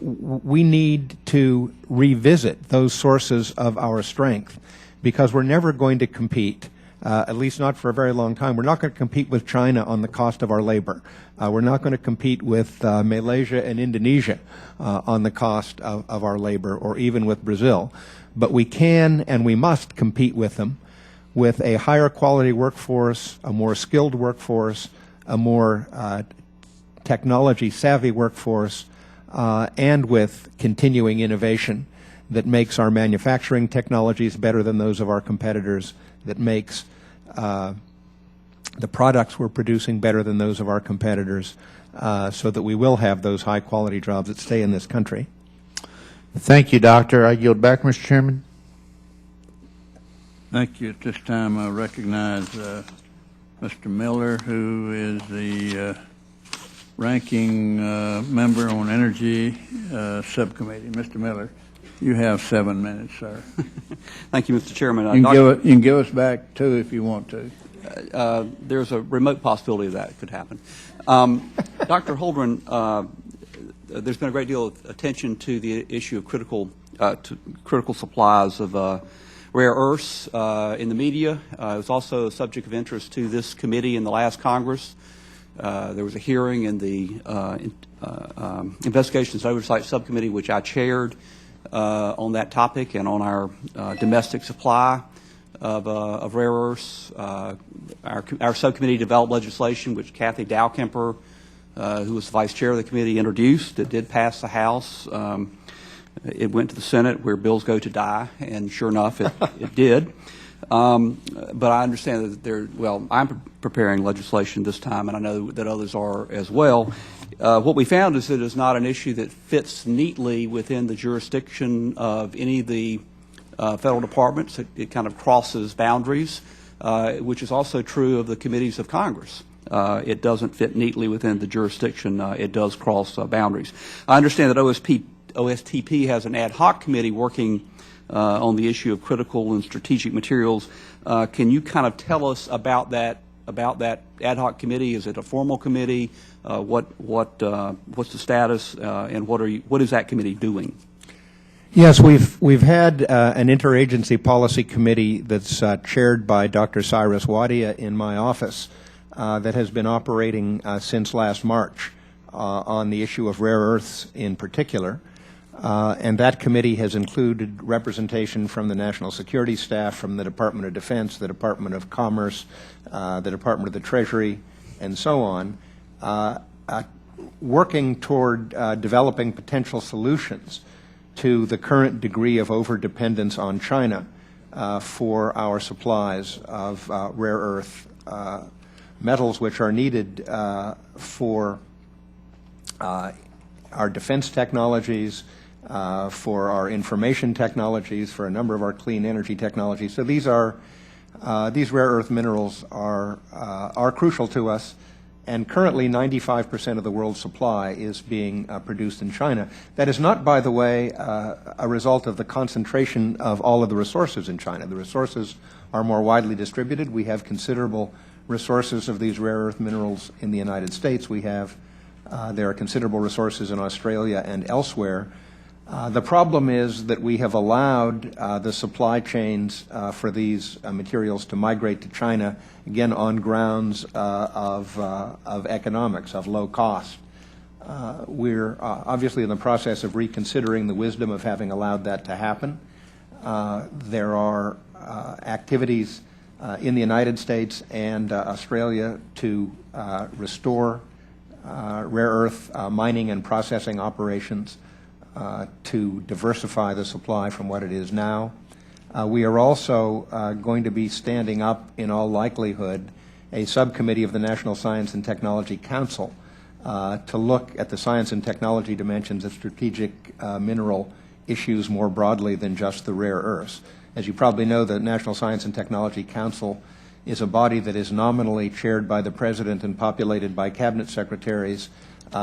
We need to revisit those sources of our strength because we're never going to compete, at least not for a very long time. We're not going to compete with China on the cost of our labor. We're not going to compete with Malaysia and Indonesia on the cost of our labor, or even with Brazil. But we can and we must compete with them with a higher quality workforce, a more skilled workforce, a more technology savvy workforce, and with continuing innovation that makes our manufacturing technologies better than those of our competitors, that makes the products we're producing better than those of our competitors, so that we will have those high quality jobs that stay in this country. Thank you, Doctor. I yield back, Mr. Chairman. Thank you. At this time, I recognize Mr. Miller, who is the ranking member on Energy Subcommittee. Mr. Miller, you have 7 minutes, sir. Thank you, Mr. Chairman. You can give us back 2 if you want to. There's a remote possibility that could happen. Dr. Holdren, there's been a great deal of attention to the issue of critical supplies of rare earths in the media. It was also a subject of interest to this committee in the last Congress. There was a hearing in the Investigations and Oversight Subcommittee, which I chaired, on that topic and on our domestic supply of rare earths. Our subcommittee developed legislation which Kathy Dowkemper, who was the vice chair of the committee, introduced. It did pass the House. It went to the Senate, where bills go to die, and sure enough, it did. But I understand that I'm preparing legislation this time, and I know that others are as well. What we found is that it's not an issue that fits neatly within the jurisdiction of any of the federal departments. It kind of crosses boundaries, which is also true of the committees of Congress. It doesn't fit neatly within the jurisdiction. It does cross boundaries. I understand that OSTP has an ad hoc committee working on the issue of critical and strategic materials. Can you kind of tell us about that ad hoc committee? Is it a formal committee? What's the status, and what is that committee doing? Yes, we've had an interagency policy committee that's chaired by Dr. Cyrus Wadia in my office that has been operating since last March on the issue of rare earths in particular. And that committee has included representation from the National Security Staff, from the Department of Defense, the Department of Commerce, the Department of the Treasury, and so on, working toward developing potential solutions to the current degree of overdependence on China for our supplies of rare earth metals, which are needed for our defense technologies, for our information technologies, for a number of our clean energy technologies. So these rare earth minerals are crucial to us, and currently 95% of the world's supply is being produced in China. That is not, by the way, a result of the concentration of all of the resources in China. The resources are more widely distributed. We have considerable resources of these rare earth minerals in the United States. There are considerable resources in Australia and elsewhere. The problem is that we have allowed the supply chains for these materials to migrate to China, again, on grounds of economics, of low cost. We're obviously in the process of reconsidering the wisdom of having allowed that to happen. There are activities in the United States and Australia to restore rare earth mining and processing operations, to diversify the supply from what it is now. We are also going to be standing up, in all likelihood, a subcommittee of the National Science and Technology Council to look at the science and technology dimensions of strategic mineral issues more broadly than just the rare earths. As you probably know, the National Science and Technology Council is a body that is nominally chaired by the President and populated by cabinet secretaries.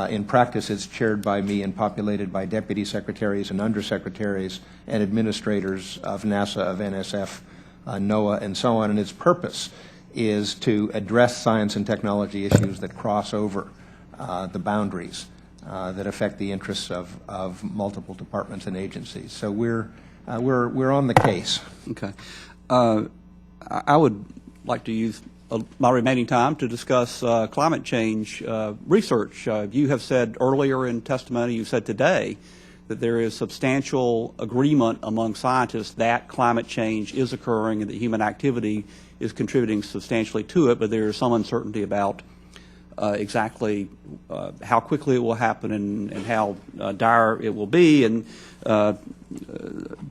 In practice, it's chaired by me and populated by deputy secretaries and undersecretaries and administrators of NASA, of NSF, NOAA, and so on. And its purpose is to address science and technology issues that cross over the boundaries that affect the interests of multiple departments and agencies. So we're on the case. Okay. I would like to use my remaining time to discuss climate change research. You have said earlier in testimony, you said today, that there is substantial agreement among scientists that climate change is occurring and that human activity is contributing substantially to it, but there is some uncertainty about exactly how quickly it will happen and how dire it will be. And to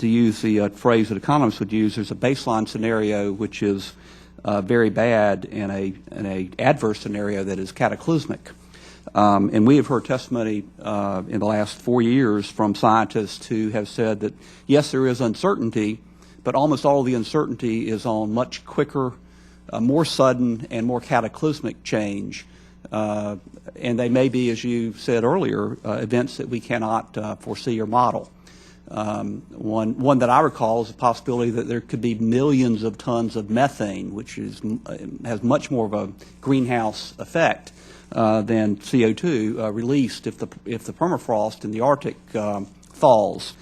use the phrase that economists would use, there's a baseline scenario which is very bad and a adverse scenario that is cataclysmic. And we have heard testimony in the last 4 years from scientists who have said that, yes, there is uncertainty, but almost all of the uncertainty is on much quicker, more sudden, and more cataclysmic change. And they may be, as you said earlier, events that we cannot foresee or model. One that I recall is the possibility that there could be millions of tons of methane, which has much more of a greenhouse effect than CO2 released if the permafrost in the Arctic thaws.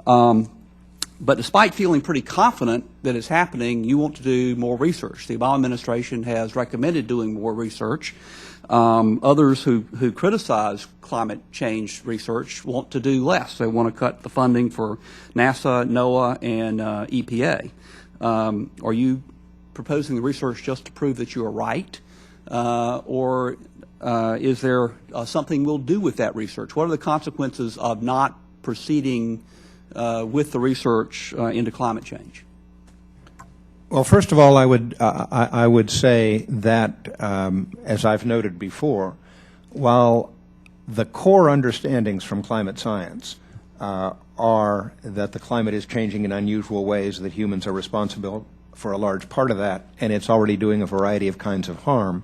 But despite feeling pretty confident that it's happening, you want to do more research. The Obama administration has recommended doing more research. Others who criticize climate change research want to do less. They want to cut the funding for NASA, NOAA, and EPA. Are you proposing the research just to prove that you are right? Or is there something we'll do with that research? What are the consequences of not proceeding with the research into climate change? Well, first of all, I would say that, as I've noted before, while the core understandings from climate science are that the climate is changing in unusual ways, that humans are responsible for a large part of that, and it's already doing a variety of kinds of harm,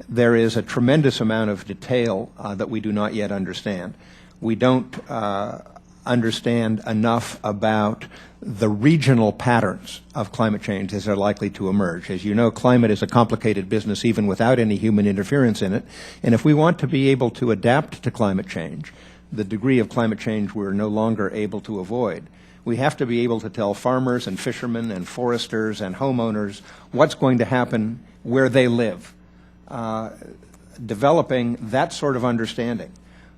there is a tremendous amount of detail that we do not yet understand. We don't understand enough about the regional patterns of climate change as they're likely to emerge. As you know, climate is a complicated business even without any human interference in it. And if we want to be able to adapt to climate change, the degree of climate change we're no longer able to avoid, we have to be able to tell farmers and fishermen and foresters and homeowners what's going to happen where they live. Developing that sort of understanding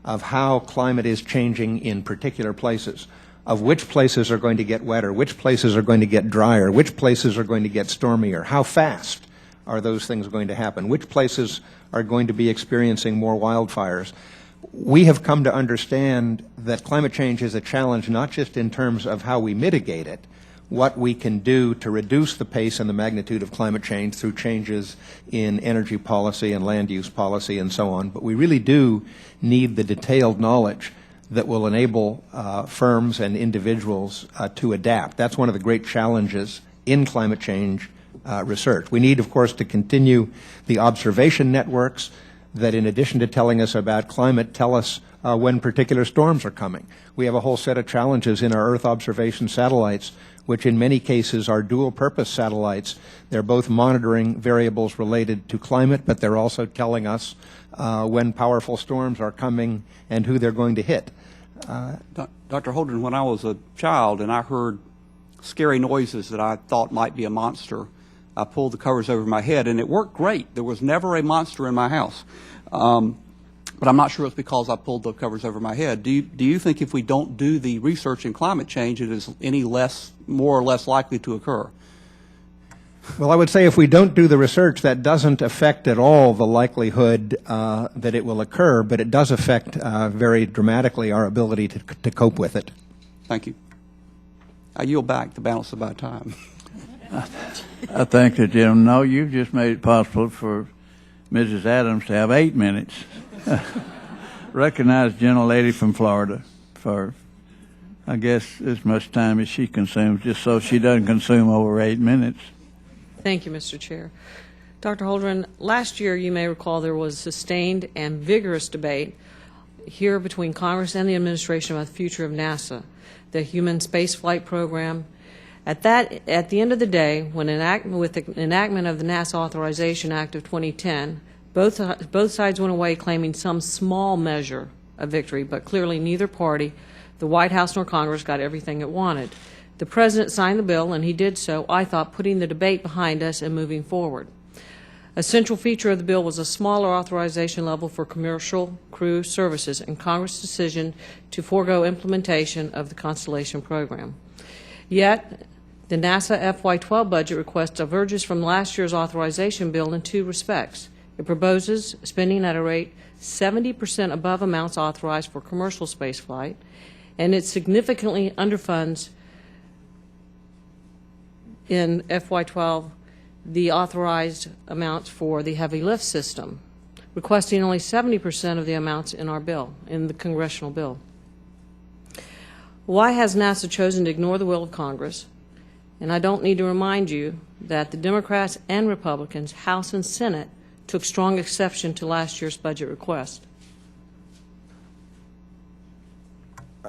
of how climate is changing in particular places, of which places are going to get wetter, which places are going to get drier, which places are going to get stormier, how fast are those things going to happen, which places are going to be experiencing more wildfires. We have come to understand that climate change is a challenge not just in terms of how we mitigate it, what we can do to reduce the pace and the magnitude of climate change through changes in energy policy and land use policy and so on, but we really do need the detailed knowledge that will enable firms and individuals to adapt. That's one of the great challenges in climate change research. We need, of course, to continue the observation networks that, in addition to telling us about climate, tell us when particular storms are coming. We have a whole set of challenges in our Earth observation satellites, which in many cases are dual-purpose satellites. They're both monitoring variables related to climate, but they're also telling us when powerful storms are coming and who they're going to hit. Dr. Holdren, when I was a child and I heard scary noises that I thought might be a monster, I pulled the covers over my head, and it worked great. There was never a monster in my house. But I'm not sure it's because I pulled the covers over my head. Do you think if we don't do the research in climate change, it is any more or less likely to occur? Well, I would say if we don't do the research, that doesn't affect at all the likelihood that it will occur, but it does affect very dramatically our ability to cope with it. Thank you. I yield back. The balance of my time. I thank the gentleman. No, you've just made it possible for Mrs. Adams to have 8 minutes. Recognize gentlelady from Florida for, I guess, as much time as she consumes, just so she doesn't consume over 8 minutes. Thank you, Mr. Chair. Dr. Holdren, last year, you may recall, there was sustained and vigorous debate here between Congress and the administration about the future of NASA, the human spaceflight program. At the end of the day, with the enactment of the NASA Authorization Act of 2010, both sides went away claiming some small measure of victory, but clearly neither party, the White House nor Congress, got everything it wanted. The President signed the bill, and he did so, I thought, putting the debate behind us and moving forward. A central feature of the bill was a smaller authorization level for commercial crew services and Congress' decision to forego implementation of the Constellation program. Yet, the NASA FY12 budget request diverges from last year's authorization bill in two respects. It proposes spending at a rate 70% above amounts authorized for commercial spaceflight, and it significantly underfunds in FY12 the authorized amounts for the heavy lift system, requesting only 70% of the amounts in our bill, in the congressional bill. Why has NASA chosen to ignore the will of Congress? And I don't need to remind you that the Democrats and Republicans, House and Senate, took strong exception to last year's budget request.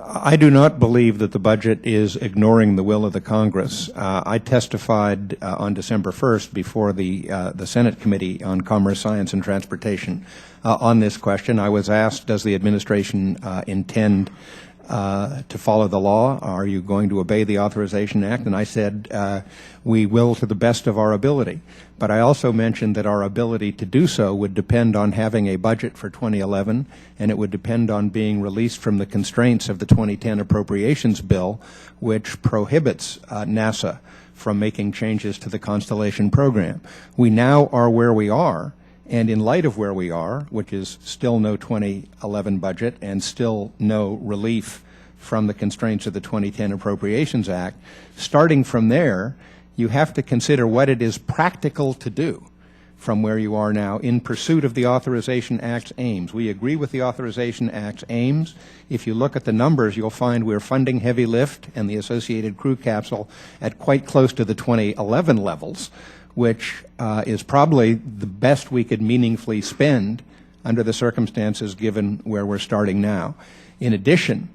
I do not believe that the budget is ignoring the will of the Congress. I testified on December 1st before the Senate Committee on Commerce, Science, and Transportation on this question. I was asked, does the administration intend to follow the law? Are you going to obey the Authorization Act? And I said, we will to the best of our ability. But I also mentioned that our ability to do so would depend on having a budget for 2011, and it would depend on being released from the constraints of the 2010 Appropriations Bill, which prohibits NASA from making changes to the Constellation program. We now are where we are, and in light of where we are, which is still no 2011 budget and still no relief from the constraints of the 2010 Appropriations Act, starting from there, you have to consider what it is practical to do from where you are now in pursuit of the Authorization Act's aims. We agree with the Authorization Act's aims. If you look at the numbers, you'll find we're funding heavy lift and the associated crew capsule at quite close to the 2011 levels, which is probably the best we could meaningfully spend under the circumstances given where we're starting now. In addition,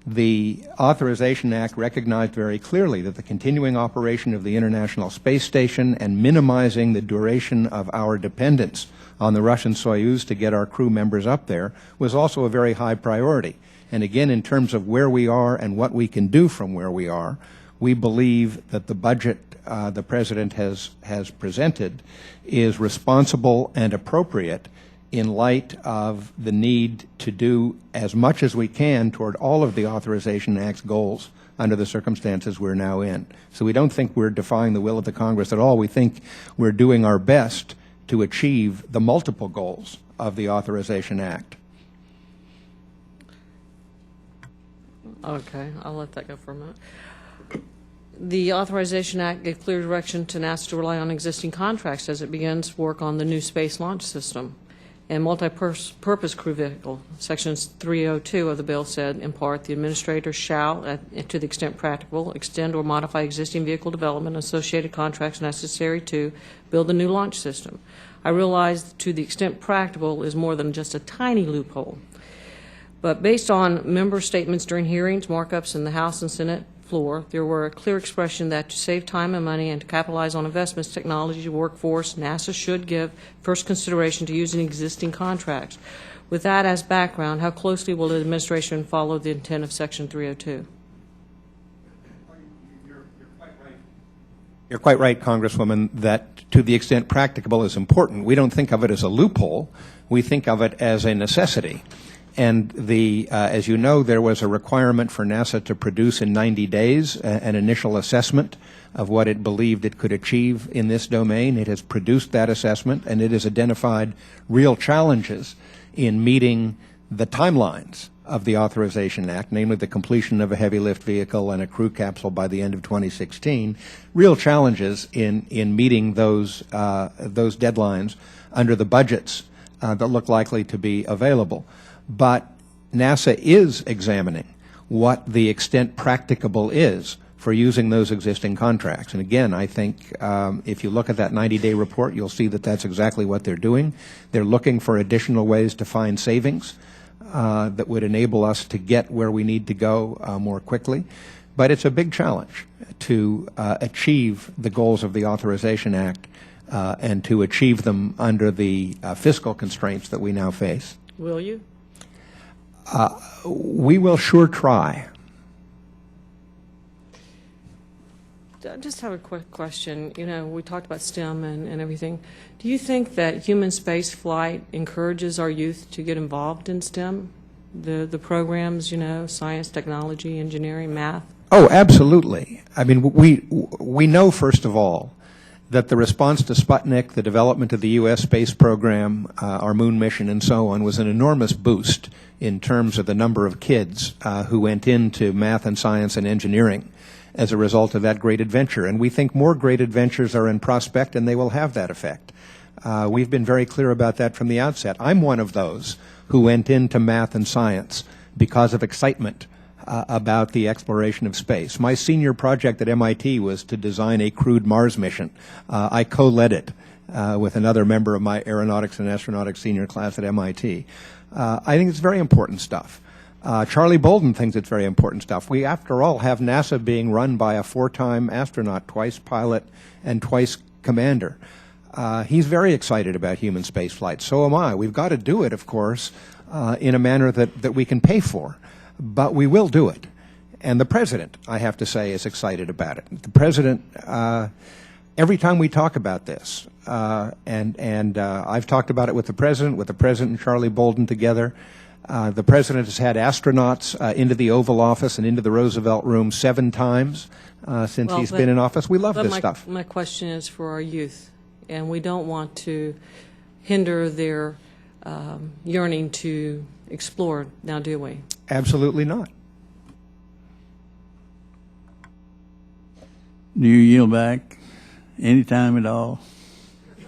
the Authorization Act recognized very clearly that the continuing operation of the International Space Station and minimizing the duration of our dependence on the Russian Soyuz to get our crew members up there was also a very high priority. And again, in terms of where we are and what we can do from where we are, we believe that the budget the President has presented is responsible and appropriate in light of the need to do as much as we can toward all of the Authorization Act's goals under the circumstances we're now in. So we don't think we're defying the will of the Congress at all. We think we're doing our best to achieve the multiple goals of the Authorization Act. Okay, I'll let that go for a minute. The Authorization Act gave clear direction to NASA to rely on existing contracts as it begins work on the new Space Launch System and multi-purpose crew vehicle. Section 302 of the bill said, in part, the administrator shall, to the extent practicable, extend or modify existing vehicle development and associated contracts necessary to build the new launch system. I realize to the extent practicable is more than just a tiny loophole. But based on member statements during hearings, markups in the House and Senate floor, there were a clear expression that to save time and money and to capitalize on investments, technology, workforce, NASA should give first consideration to using existing contracts. With that as background, how closely will the administration follow the intent of Section 302? You're quite right, Congresswoman, that to the extent practicable is important. We don't think of it as a loophole. We think of it as a necessity. And as you know, there was a requirement for NASA to produce in 90 days an initial assessment of what it believed it could achieve in this domain. It has produced that assessment, and it has identified real challenges in meeting the timelines of the Authorization Act, namely the completion of a heavy lift vehicle and a crew capsule by the end of 2016. Real challenges in meeting those deadlines under the budgets that look likely to be available. But NASA is examining what the extent practicable is for using those existing contracts. And again, I think if you look at that 90-day report, you'll see that that's exactly what they're doing. They're looking for additional ways to find savings that would enable us to get where we need to go more quickly. But it's a big challenge to achieve the goals of the Authorization Act and to achieve them under the fiscal constraints that we now face. Will you? We will sure try. I just have a quick question. You know, we talked about STEM and everything. Do you think that human space flight encourages our youth to get involved in STEM? The programs, you know, science, technology, engineering, math? Oh, absolutely. I mean, we know, first of all, that the response to Sputnik, the development of the U.S. space program, our moon mission, and so on, was an enormous boost in terms of the number of kids who went into math and science and engineering as a result of that great adventure. And we think more great adventures are in prospect, and they will have that effect. We've been very clear about that from the outset. I'm one of those who went into math and science because of excitement about the exploration of space. My senior project at MIT was to design a crewed Mars mission. I co-led it with another member of my aeronautics and astronautics senior class at MIT. I think it's very important stuff. Charlie Bolden thinks it's very important stuff. We, after all, have NASA being run by a 4-time astronaut, twice pilot and twice commander. He's very excited about human spaceflight. So am I. We've got to do it, of course, in a manner that we can pay for. But we will do it. And the President, I have to say, is excited about it. The President, every time we talk about this, and I've talked about it with the President and Charlie Bolden together. The President has had astronauts into the Oval Office and into the Roosevelt Room 7 times since he's been in office. We love this stuff. My question is for our youth, and we don't want to hinder their yearning to explore, now do we? Absolutely not. Do you yield back anytime at all?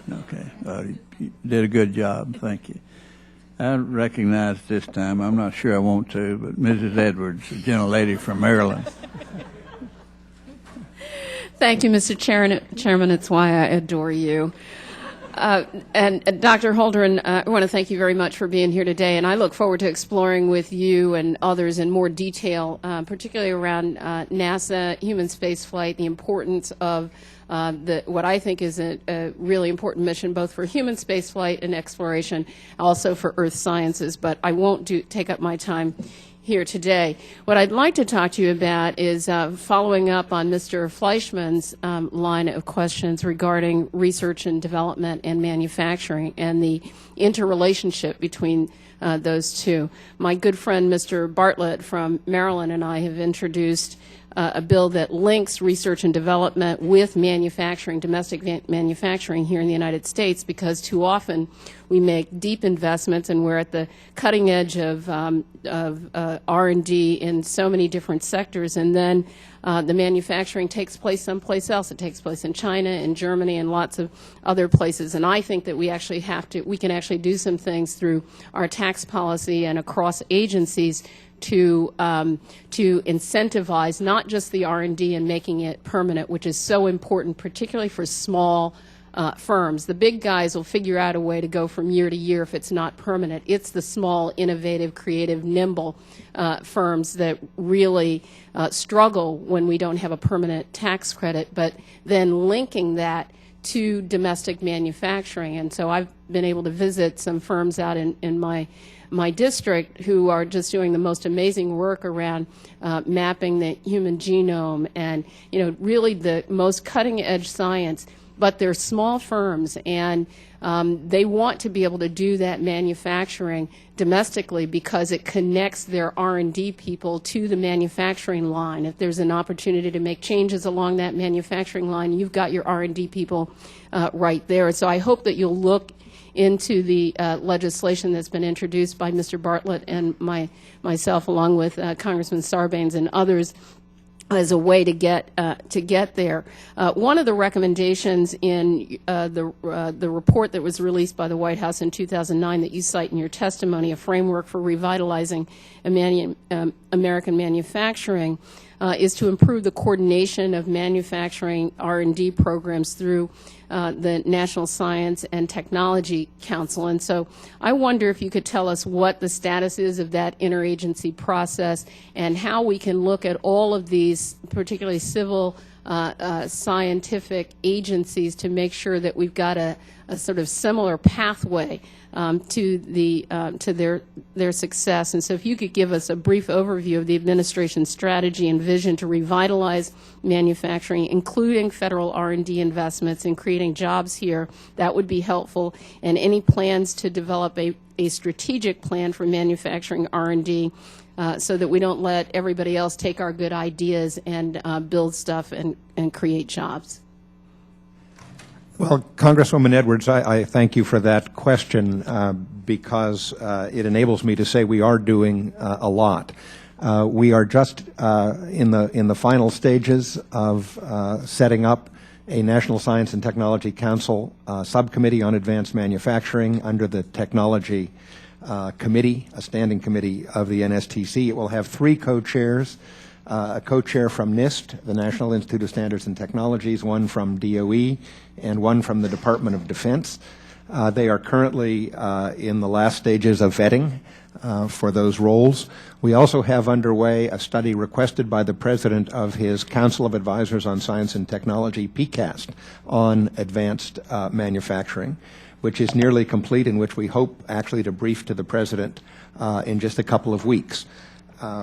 Okay. You did a good job. Thank you. I recognize this time, I'm not sure I want to, but Mrs. Edwards, a gentlelady from Maryland. Thank you, Mr. Chairman. It's why I adore you. And Dr. Holdren, I want to thank you very much for being here today, and I look forward to exploring with you and others in more detail, particularly around NASA, human spaceflight, the importance of what I think is a really important mission, both for human spaceflight and exploration, also for Earth sciences. But I won't take up my time here today. What I'd like to talk to you about is following up on Mr. Fleischman's line of questions regarding research and development and manufacturing and the interrelationship between those two. My good friend Mr. Bartlett from Maryland and I have introduced a bill that links research and development with manufacturing, domestic manufacturing here in the United States, because too often we make deep investments and we're at the cutting edge of R&D in so many different sectors, and then the manufacturing takes place someplace else. It takes place in China, in Germany, and lots of other places. And I think that we can actually do some things through our tax policy and across agencies to incentivize not just the R&D and making it permanent, which is so important, particularly for small firms. The big guys will figure out a way to go from year to year if it's not permanent. It's the small, innovative, creative, nimble firms that really struggle when we don't have a permanent tax credit, but then linking that to domestic manufacturing. And so I've been able to visit some firms out in my district who are just doing the most amazing work around mapping the human genome and, really the most cutting edge science. But they're small firms, and they want to be able to do that manufacturing domestically because it connects their R&D people to the manufacturing line. If there's an opportunity to make changes along that manufacturing line, you've got your R&D people right there. So I hope that you'll look into the legislation that's been introduced by Mr. Bartlett and myself, along with Congressman Sarbanes and others, as a way to get there. One of the recommendations in the report that was released by the White House in 2009 that you cite in your testimony, a framework for revitalizing American manufacturing, is to improve the coordination of manufacturing R&D programs through the National Science and Technology Council. And so I wonder if you could tell us what the status is of that interagency process and how we can look at all of these, particularly civil scientific agencies, to make sure that we've got a sort of similar pathway to their success. And so if you could give us a brief overview of the administration's strategy and vision to revitalize manufacturing, including federal R&D investments and creating jobs here, that would be helpful. And any plans to develop a strategic plan for manufacturing R&D so that we don't let everybody else take our good ideas and build stuff and create jobs. Well, Congresswoman Edwards, I thank you for that question because it enables me to say we are doing a lot. We are just in the final stages of setting up a National Science and Technology Council subcommittee on advanced manufacturing under the Technology Committee, a standing committee of the NSTC. It will have 3 co-chairs. A co-chair from NIST, the National Institute of Standards and Technologies, one from DOE, and one from the Department of Defense. They are currently in the last stages of vetting for those roles. We also have underway a study requested by the president of his Council of Advisors on Science and Technology, PCAST, on advanced manufacturing, which is nearly complete, in which we hope actually to brief to the president in just a couple of weeks.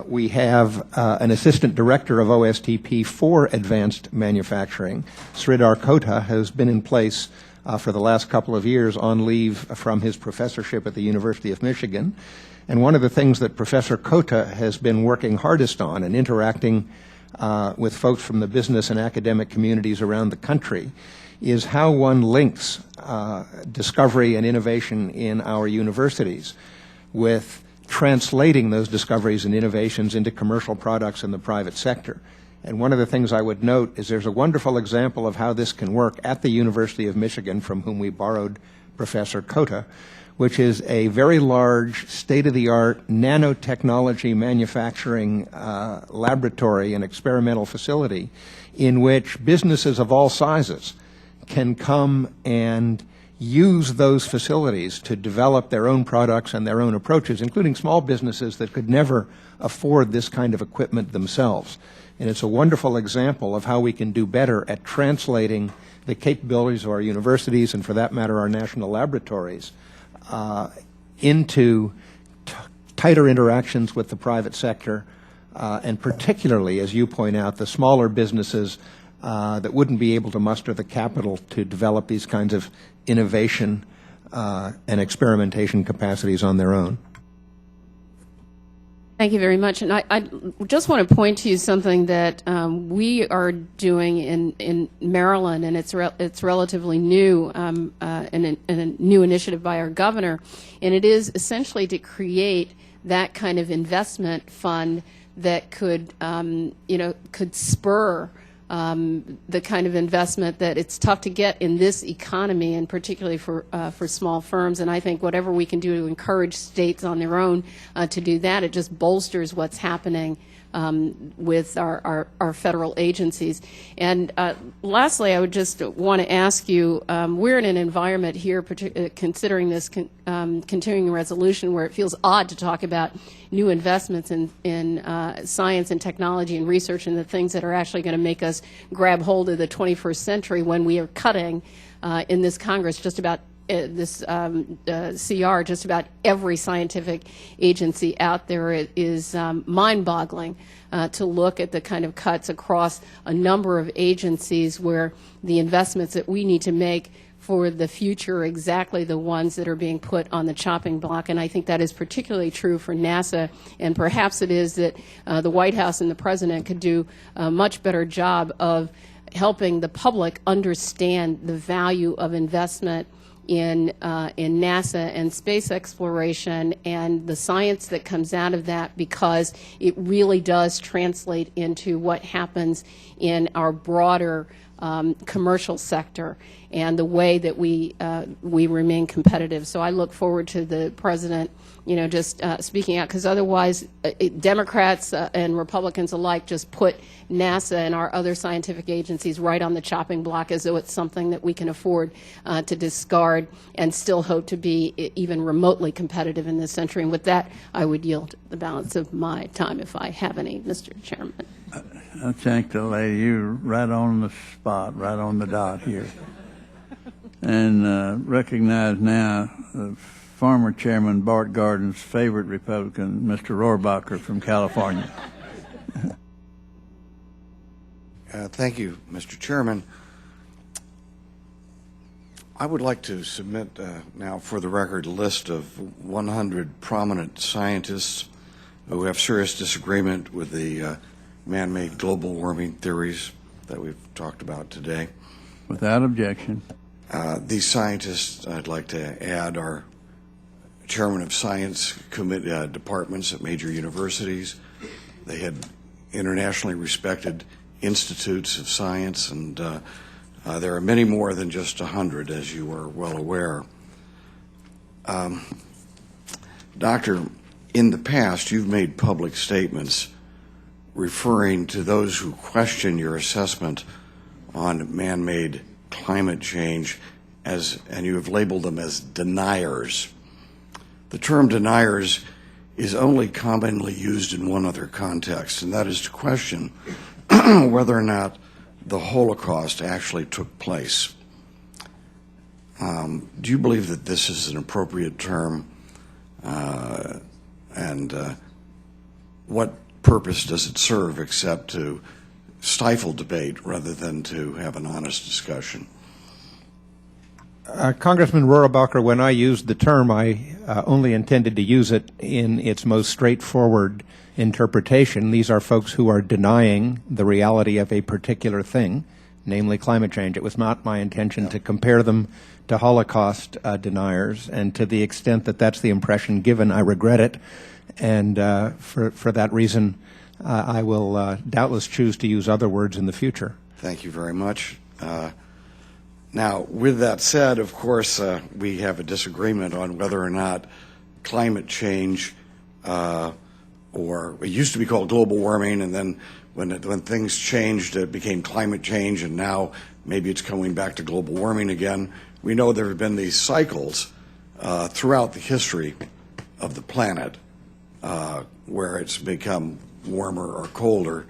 We have an assistant director of OSTP for advanced manufacturing. Sridhar Kota has been in place for the last couple of years on leave from his professorship at the University of Michigan. And one of the things that Professor Kota has been working hardest on and interacting with folks from the business and academic communities around the country is how one links discovery and innovation in our universities with translating those discoveries and innovations into commercial products in the private sector. And one of the things I would note is there's a wonderful example of how this can work at the University of Michigan, from whom we borrowed Professor Kota, which is a very large, state-of-the-art nanotechnology manufacturing laboratory and experimental facility in which businesses of all sizes can come and use those facilities to develop their own products and their own approaches, including small businesses that could never afford this kind of equipment themselves. And it's a wonderful example of how we can do better at translating the capabilities of our universities, and for that matter our national laboratories, into tighter interactions with the private sector, and particularly, as you point out, the smaller businesses that wouldn't be able to muster the capital to develop these kinds of innovation and experimentation capacities on their own. Thank you very much. And I just want to point to you something that we are doing in Maryland, and it's relatively new, and a new initiative by our governor, and it is essentially to create that kind of investment fund that could, could spur the kind of investment that it's tough to get in this economy, and particularly for small firms. And I think whatever we can do to encourage states on their own to do that, it just bolsters what's happening with our federal agencies. And lastly, I would just want to ask you, we're in an environment here, considering this continuing resolution, where it feels odd to talk about new investments in science and technology and research and the things that are actually going to make us grab hold of the 21st century, when we are cutting in this Congress just about this CR, just about every scientific agency out there. It is mind-boggling to look at the kind of cuts across a number of agencies where the investments that we need to make for the future are exactly the ones that are being put on the chopping block. And I think that is particularly true for NASA, and perhaps it is that the White House and the President could do a much better job of helping the public understand the value of investment in NASA and space exploration and the science that comes out of that, because it really does translate into what happens in our broader commercial sector and the way that we remain competitive. So I look forward to the President, just speaking out, because otherwise Democrats and Republicans alike just put NASA and our other scientific agencies right on the chopping block as though it's something that we can afford to discard and still hope to be even remotely competitive in this century. And with that, I would yield the balance of my time, if I have any, Mr. Chairman. I thank the lady. You're right on the spot, right on the dot here. And recognize now former Chairman Bart Garden's favorite Republican, Mr. Rohrabacher from California. Thank you, Mr. Chairman. I would like to submit now for the record a list of 100 prominent scientists who have serious disagreement with the man-made global warming theories that we've talked about today. Without objection. These scientists, I'd like to add, are chairman of science departments at major universities. They had internationally respected institutes of science, and there are many more than just 100, as you are well aware. Doctor, in the past, you've made public statements referring to those who question your assessment on man-made climate change and you have labeled them as deniers. The term deniers is only commonly used in one other context, and that is to question whether or not the Holocaust actually took place. Do you believe that this is an appropriate term? And what purpose does it serve except to stifle debate rather than to have an honest discussion? Congressman Rohrabacher, when I used the term, I only intended to use it in its most straightforward interpretation. These are folks who are denying the reality of a particular thing, namely climate change. It was not my intention to compare them to Holocaust deniers, and to the extent that that's the impression given, I regret it. And for that reason, I will doubtless choose to use other words in the future. Thank you very much. Now, with that said, of course, we have a disagreement on whether or not climate change, or it used to be called global warming, and then when things changed, it became climate change, and now maybe it's coming back to global warming again. We know there have been these cycles throughout the history of the planet where it's become warmer or colder,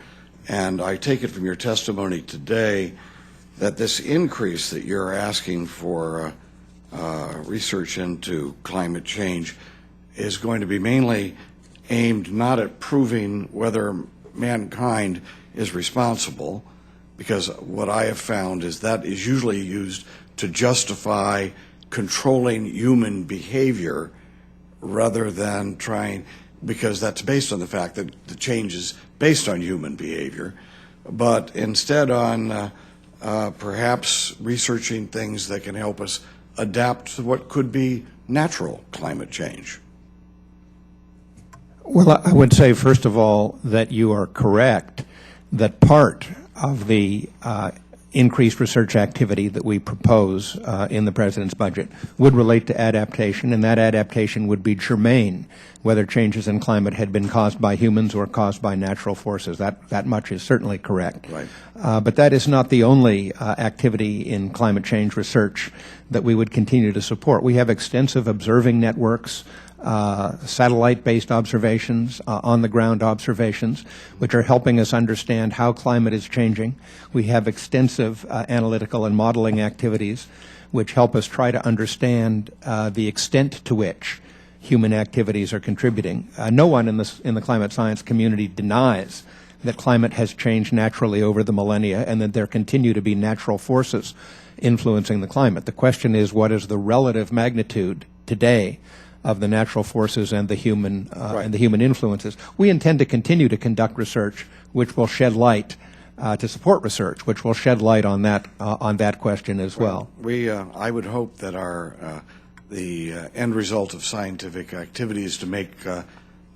and I take it from your testimony today that this increase that you're asking for research into climate change is going to be mainly aimed not at proving whether mankind is responsible, because what I have found is that is usually used to justify controlling human behavior rather than trying, because that's based on the fact that the change is based on human behavior, but instead on perhaps researching things that can help us adapt to what could be natural climate change. Well, I would say, first of all, that you are correct that part of the increased research activity that we propose in the President's budget would relate to adaptation, and that adaptation would be germane, whether changes in climate had been caused by humans or caused by natural forces. That much is certainly correct. Right. But that is not the only activity in climate change research that we would continue to support. We have extensive observing networks, satellite-based observations, on-the-ground observations, which are helping us understand how climate is changing. We have extensive analytical and modeling activities which help us try to understand the extent to which human activities are contributing. No one in the climate science community denies that climate has changed naturally over the millennia and that there continue to be natural forces influencing the climate. The question is, what is the relative magnitude today of the natural forces and the human influences? We intend to continue to conduct research which will shed light to support research, which will shed light on that question as well. I would hope that the end result of scientific activity is to make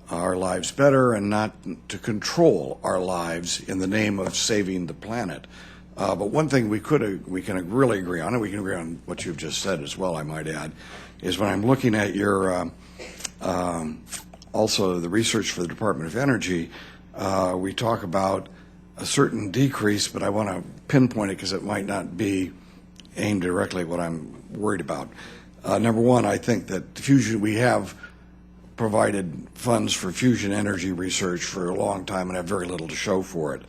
our lives better and not to control our lives in the name of saving the planet. But one thing we can really agree on, and we can agree on what you've just said as well, I might add, is when I'm looking at your also the research for the Department of Energy, we talk about a certain decrease, but I want to pinpoint it because it might not be aimed directly at what I'm worried about. Number one, I think that fusion, we have provided funds for fusion energy research for a long time and have very little to show for it.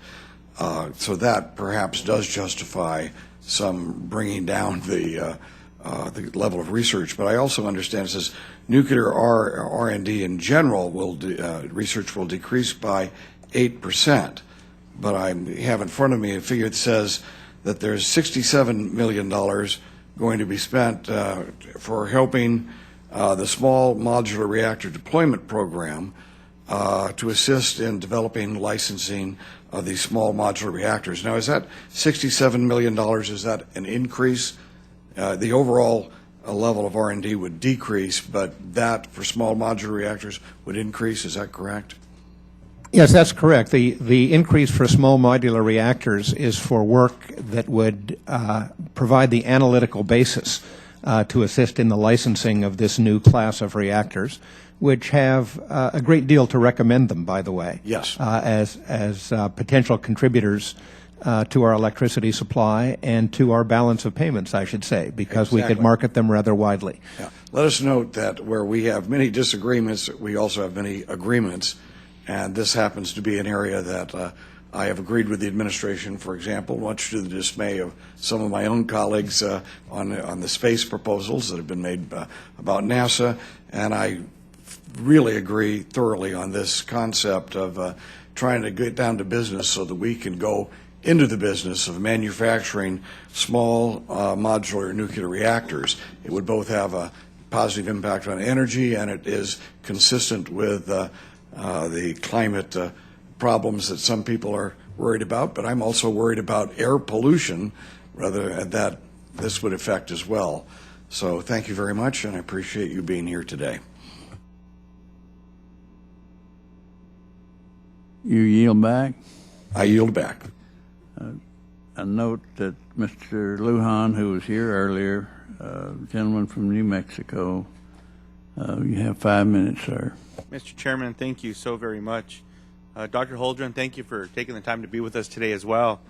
So that perhaps does justify some bringing down the level of research. But I also understand it says nuclear R&D in general research will decrease by 8%. But I have in front of me a figure that says that there's $67 million going to be spent for helping the small modular reactor deployment program to assist in developing licensing of these small modular reactors. Now, is that $67 million, is that an increase? The overall level of R&D would decrease, but that for small modular reactors would increase, is that correct? Yes, that's correct. The increase for small modular reactors is for work that would provide the analytical basis to assist in the licensing of this new class of reactors, which have a great deal to recommend them, by the way. Yes. As potential contributors to our electricity supply and to our balance of payments, I should say, because we could Exactly. market them rather widely. Yeah. Let us note that where we have many disagreements, we also have many agreements, and this happens to be an area that I have agreed with the administration, for example, much to the dismay of some of my own colleagues on the space proposals that have been made about NASA, and I really agree thoroughly on this concept of trying to get down to business so that we can go into the business of manufacturing small modular nuclear reactors. It would both have a positive impact on energy, and it is consistent with the climate problems that some people are worried about, but I'm also worried about air pollution, rather that this would affect as well. So thank you very much, and I appreciate you being here today. You yield back? I yield back. I note that Mr. Lujan, who was here earlier, gentleman from New Mexico, you have 5 minutes, sir. Mr. Chairman, thank you so very much. Dr. Holdren, thank you for taking the time to be with us today as well.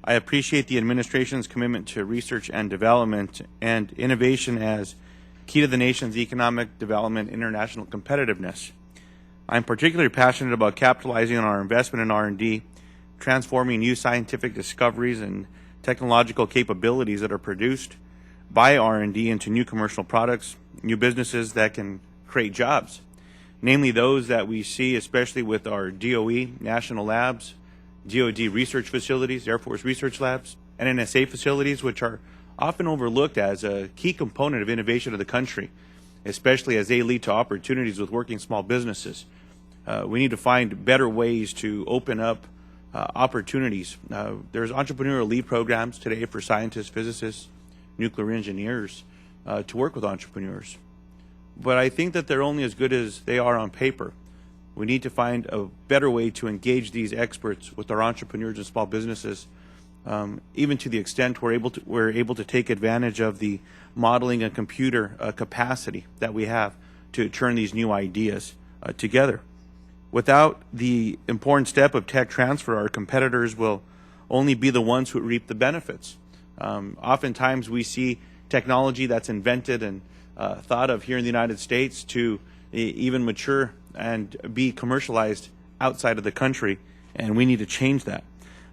I appreciate the administration's commitment to research and development and innovation as key to the nation's economic development and international competitiveness. I'm particularly passionate about capitalizing on our investment in R&D, transforming new scientific discoveries and technological capabilities that are produced by R&D into new commercial products, new businesses that can create jobs, namely those that we see especially with our DOE national labs, DoD research facilities, Air Force research labs, and NSA facilities, which are often overlooked as a key component of innovation of the country, especially as they lead to opportunities with working small businesses. We need to find better ways to open up opportunities. There's entrepreneurial lead programs today for scientists, physicists, nuclear engineers to work with entrepreneurs. But I think that they're only as good as they are on paper. We need to find a better way to engage these experts with our entrepreneurs and small businesses, even to the extent we're able to take advantage of the modeling and computer capacity that we have to turn these new ideas together. Without the important step of tech transfer, our competitors will only be the ones who reap the benefits. Oftentimes we see technology that's invented and thought of here in the United States to even mature and be commercialized outside of the country, and we need to change that.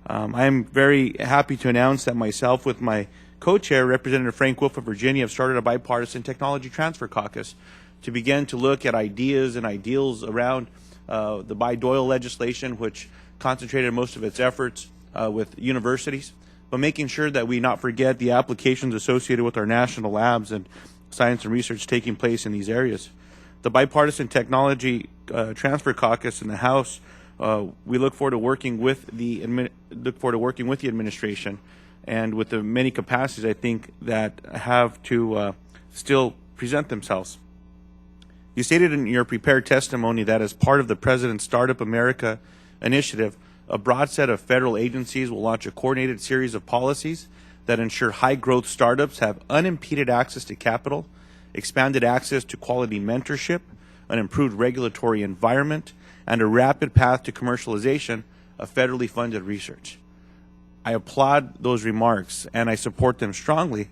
I am very happy to announce that myself with my co-chair, Representative Frank Wolf of Virginia, have started a bipartisan technology transfer caucus to begin to look at ideas and ideals around the Bayh-Dole legislation, which concentrated most of its efforts with universities, but making sure that we not forget the applications associated with our national labs and science and research taking place in these areas. The Bipartisan Technology Transfer Caucus in the House, we look forward to working with the administration and with the many capacities I think that have to still present themselves. You stated in your prepared testimony that as part of the President's Startup America initiative, a broad set of federal agencies will launch a coordinated series of policies that ensure high-growth startups have unimpeded access to capital, expanded access to quality mentorship, an improved regulatory environment, and a rapid path to commercialization of federally funded research. I applaud those remarks, and I support them strongly,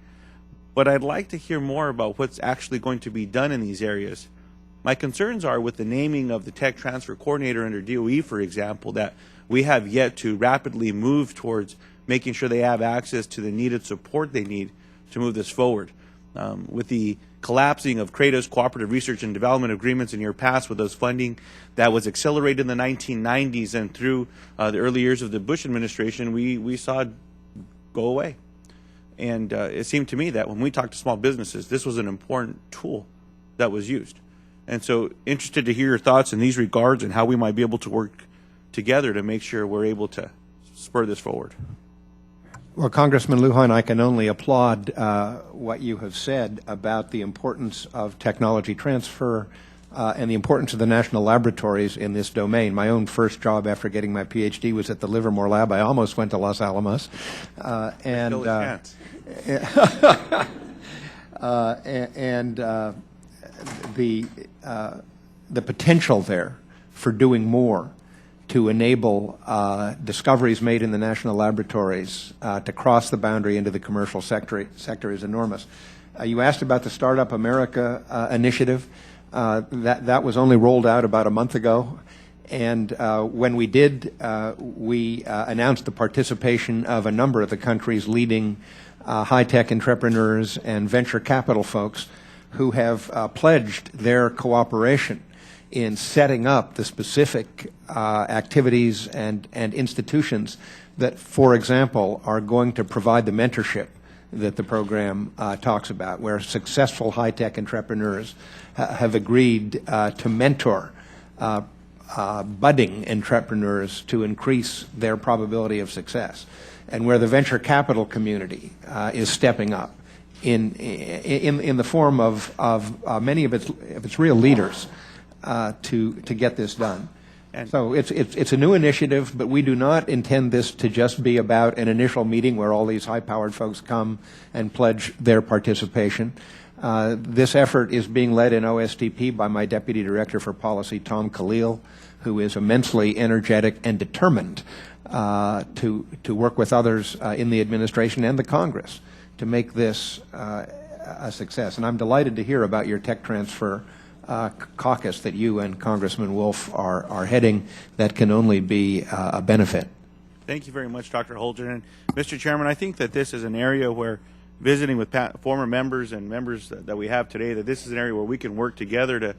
but I'd like to hear more about what's actually going to be done in these areas. My concerns are with the naming of the Tech Transfer Coordinator under DOE, for example, that we have yet to rapidly move towards making sure they have access to the needed support they need to move this forward. With the collapsing of CRADA's cooperative research and development agreements in year past with those funding that was accelerated in the 1990s and through the early years of the Bush administration, we saw it go away. And it seemed to me that when we talked to small businesses, this was an important tool that was used. And so interested to hear your thoughts in these regards and how we might be able to work together to make sure we're able to spur this forward. Well, Congressman Lujan, I can only applaud what you have said about the importance of technology transfer and the importance of the national laboratories in this domain. My own first job after getting my PhD was at the Livermore Lab. I almost went to Los Alamos. The potential there for doing more to enable discoveries made in the national laboratories to cross the boundary into the commercial sector is enormous. You asked about the Startup America initiative. That was only rolled out about a month ago. And when we did, we announced the participation of a number of the country's leading high-tech entrepreneurs and venture capital folks who have pledged their cooperation in setting up the specific activities and institutions that, for example, are going to provide the mentorship that the program talks about, where successful high-tech entrepreneurs have agreed to mentor budding entrepreneurs to increase their probability of success, and where the venture capital community is stepping up in the form of many of its real leaders to get this done. And so it's a new initiative, but we do not intend this to just be about an initial meeting where all these high-powered folks come and pledge their participation. This effort is being led in OSTP by my Deputy Director for Policy, Tom Khalil, who is immensely energetic and determined to work with others in the administration and the Congress to make this a success. And I'm delighted to hear about your tech transfer caucus that you and Congressman Wolf are heading. That can only be a benefit. Thank you very much, Dr. Holdren. And Mr. Chairman, I think that this is an area where, visiting with former members and members that we have today, that this is an area where we can work together to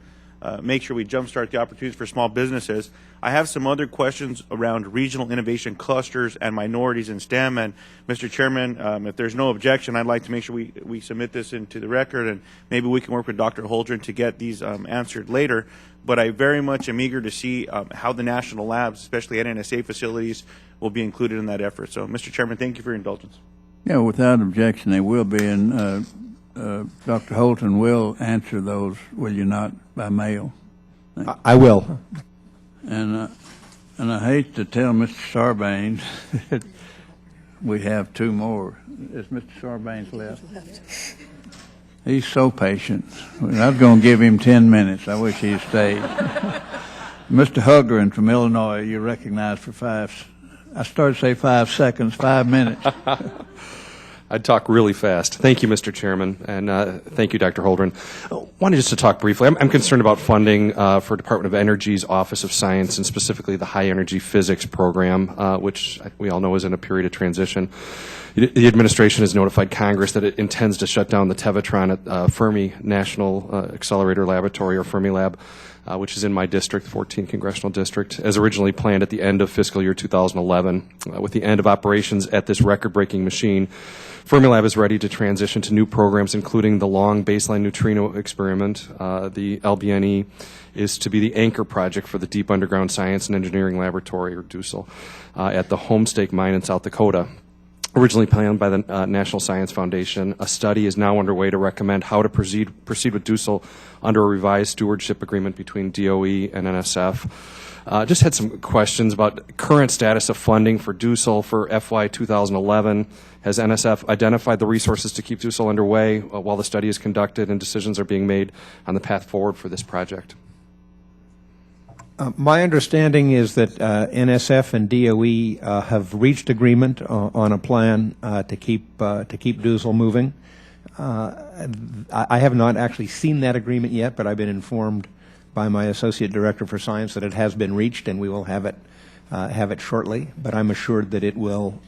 make sure we jumpstart the opportunities for small businesses. I have some other questions around regional innovation clusters and minorities in STEM. And Mr. Chairman, if there's no objection, I'd like to make sure we submit this into the record, and maybe we can work with Dr. Holdren to get these answered later. But I very much am eager to see how the national labs, especially at NSA facilities, will be included in that effort. So, Mr. Chairman, thank you for your indulgence. Yeah, without objection, they will be, and Dr. Holton will answer those, will you not, by mail? I will. And I hate to tell Mr. Sarbanes that we have two more. Is Mr. Sarbanes left? He's so patient. I was going to give him 10 minutes. I wish he'd stayed. Mr. Holdren from Illinois, you're recognized for 5 seconds, 5 minutes. I'd talk really fast. Thank you, Mr. Chairman, and thank you, Dr. Holdren. I wanted just to talk briefly. I'm concerned about funding for Department of Energy's Office of Science, and specifically the High Energy Physics program, which we all know is in a period of transition. The administration has notified Congress that it intends to shut down the Tevatron at Fermi National Accelerator Laboratory, or Fermilab, which is in my district, 14th Congressional District, as originally planned at the end of fiscal year 2011. With the end of operations at this record-breaking machine, Fermilab is ready to transition to new programs, including the Long Baseline Neutrino Experiment. The LBNE is to be the anchor project for the Deep Underground Science and Engineering Laboratory, or DUSEL, at the Homestake Mine in South Dakota. Originally planned by the National Science Foundation, a study is now underway to recommend how to proceed with DUSEL under a revised stewardship agreement between DOE and NSF. Just had some questions about current status of funding for DUSEL for FY 2011. Has NSF identified the resources to keep DUSEL underway while the study is conducted and decisions are being made on the path forward for this project? My understanding is that NSF and DOE have reached agreement on a plan to keep DUSEL moving. I have not actually seen that agreement yet, but I've been informed by my Associate Director for Science that it has been reached, and we will have it shortly. But I'm assured that it will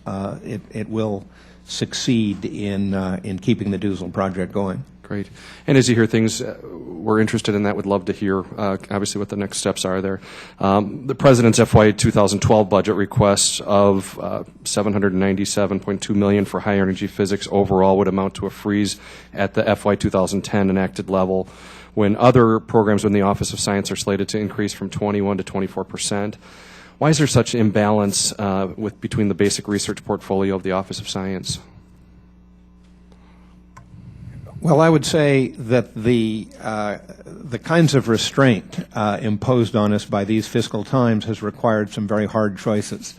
succeed in keeping the DUSEL project going. Great. And as you hear things, we're interested in that. Would love to hear, obviously, what the next steps are there. The President's FY 2012 budget request of $797.2 million for high energy physics overall would amount to a freeze at the FY 2010 enacted level, when other programs in the Office of Science are slated to increase from 21 to 24%. Why is there such imbalance between the basic research portfolio of the Office of Science? Well, I would say that the kinds of restraint imposed on us by these fiscal times has required some very hard choices.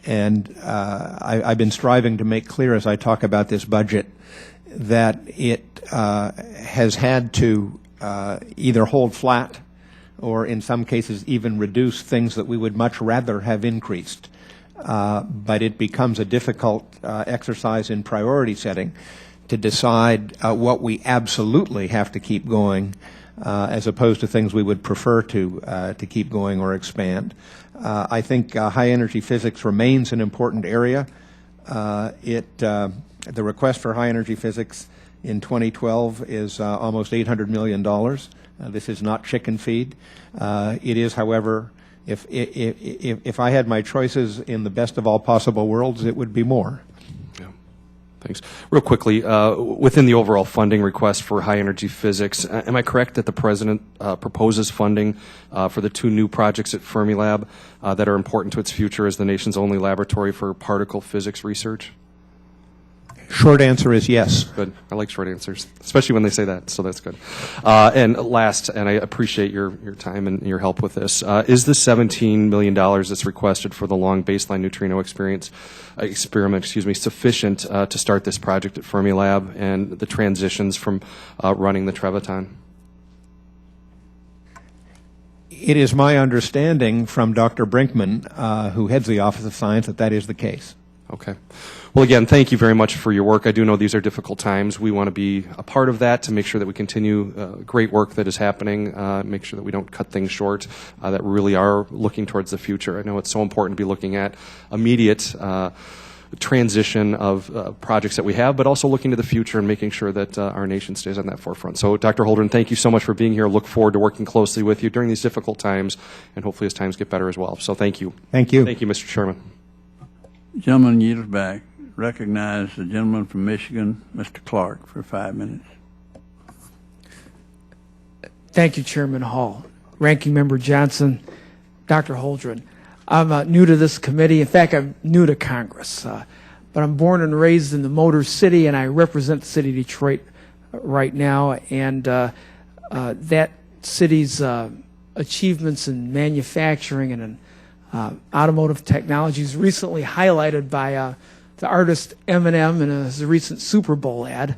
And I've been striving to make clear as I talk about this budget that it has had to either hold flat or in some cases even reduce things that we would much rather have increased. But it becomes a difficult exercise in priority setting to decide what we absolutely have to keep going as opposed to things we would prefer to keep going or expand. I think high energy physics remains an important area. The request for high energy physics in 2012 is almost $800 million. This is not chicken feed. It is, however, if I had my choices in the best of all possible worlds, it would be more. Thanks. Real quickly, within the overall funding request for high energy physics, am I correct that the President proposes funding for the 2 new projects at Fermilab that are important to its future as the nation's only laboratory for particle physics research? Short answer is yes. Good. I like short answers, especially when they say that, so that's good. And last, and I appreciate your time and your help with this, is the $17 million that's requested for the long baseline neutrino experiment, sufficient to start this project at Fermilab and the transitions from running the Treviton? It is my understanding from Dr. Brinkman, who heads the Office of Science, that that is the case. Okay. Well, again, thank you very much for your work. I do know these are difficult times. We want to be a part of that to make sure that we continue great work that is happening, make sure that we don't cut things short, that really are looking towards the future. I know it's so important to be looking at immediate transition of projects that we have, but also looking to the future and making sure that our nation stays on that forefront. So, Dr. Holdren, thank you so much for being here. Look forward to working closely with you during these difficult times, and hopefully as times get better as well. So thank you. Thank you. Thank you, Mr. Chairman. Gentleman yields back. Recognize the gentleman from Michigan, Mr. Clark, for 5 minutes. Thank you, Chairman Hall. Ranking Member Johnson, Dr. Holdren. I'm new to this committee. In fact, I'm new to Congress. But I'm born and raised in the Motor City, and I represent the city of Detroit right now. And that city's achievements in manufacturing and in automotive technology is recently highlighted by the artist Eminem in his recent Super Bowl ad.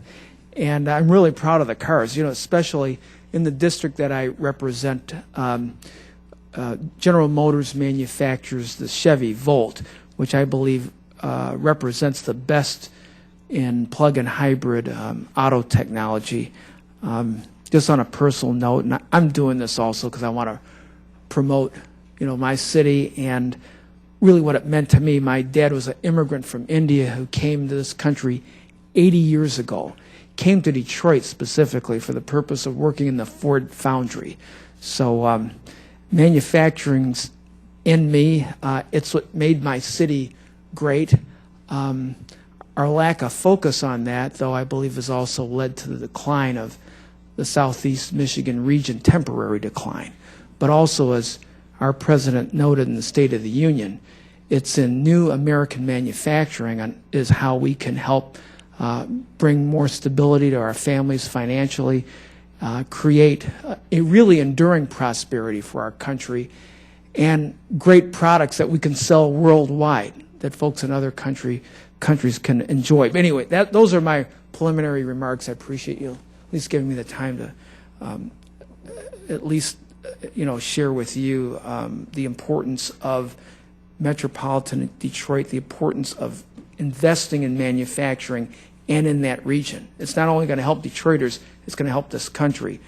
And I'm really proud of the cars, especially in the district that I represent. General Motors manufactures the Chevy Volt, which I believe represents the best in plug-in hybrid auto technology. Just on a personal note, and I'm doing this also because I want to promote, my city and really what it meant to me. My dad was an immigrant from India who came to this country 80 years ago, came to Detroit specifically for the purpose of working in the Ford foundry. So manufacturing's in me. It's what made my city great. Our lack of focus on that, though, I believe has also led to the decline of the Southeast Michigan region, temporary decline. But also, as our president noted in the State of the Union, it's in new American manufacturing is how we can help bring more stability to our families financially, create a really enduring prosperity for our country, and great products that we can sell worldwide that folks in other countries can enjoy. But anyway, those are my preliminary remarks. I appreciate you at least giving me the time to at least share with you the importance of metropolitan Detroit, the importance of investing in manufacturing and in that region. It's not only going to help Detroiters, it's going to help this country.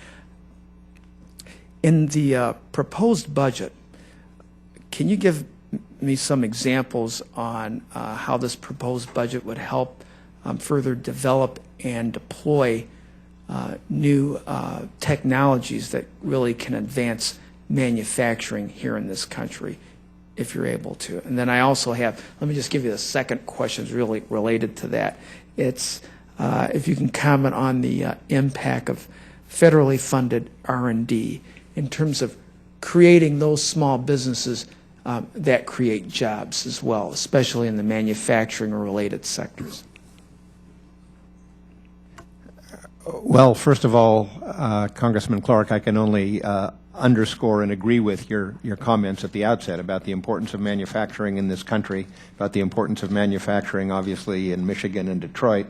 In the proposed budget, can you give me some examples on how this proposed budget would help further develop and deploy new technologies that really can advance manufacturing here in this country, if you're able to? And then I also have, let me just give you the second question really related to that. It's if you can comment on the impact of federally funded R&D in terms of creating those small businesses that create jobs as well, especially in the manufacturing or related sectors. Well, first of all, Congressman Clark, I can only underscore and agree with your comments at the outset about the importance of manufacturing in this country, about the importance of manufacturing, obviously, in Michigan and Detroit.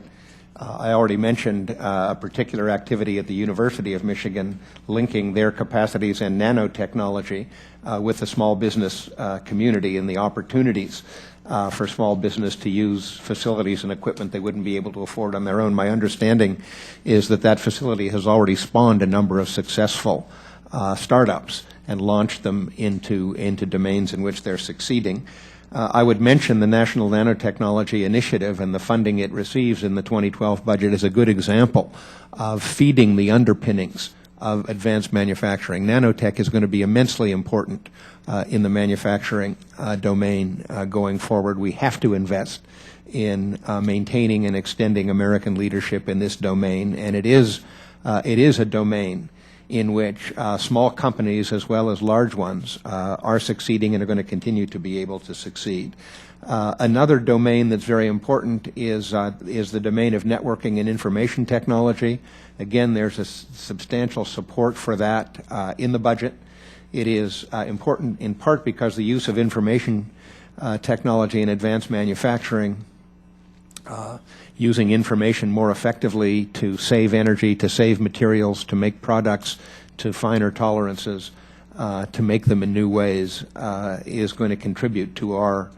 I already mentioned a particular activity at the University of Michigan linking their capacities in nanotechnology with the small business community and the opportunities for small business to use facilities and equipment they wouldn't be able to afford on their own. My understanding is that that facility has already spawned a number of successful startups and launched them into domains in which they're succeeding. I would mention the National Nanotechnology Initiative and the funding it receives in the 2012 budget as a good example of feeding the underpinnings of advanced manufacturing. Nanotech is going to be immensely important in the manufacturing domain going forward. We have to invest in maintaining and extending American leadership in this domain, and it is a domain in which small companies as well as large ones are succeeding and are going to continue to be able to succeed. Another domain that's very important is the domain of networking and information technology. Again, there's a substantial support for that in the budget. It is important in part because the use of information technology in advanced manufacturing, using information more effectively to save energy, to save materials, to make products to finer tolerances, to make them in new ways, is going to contribute to our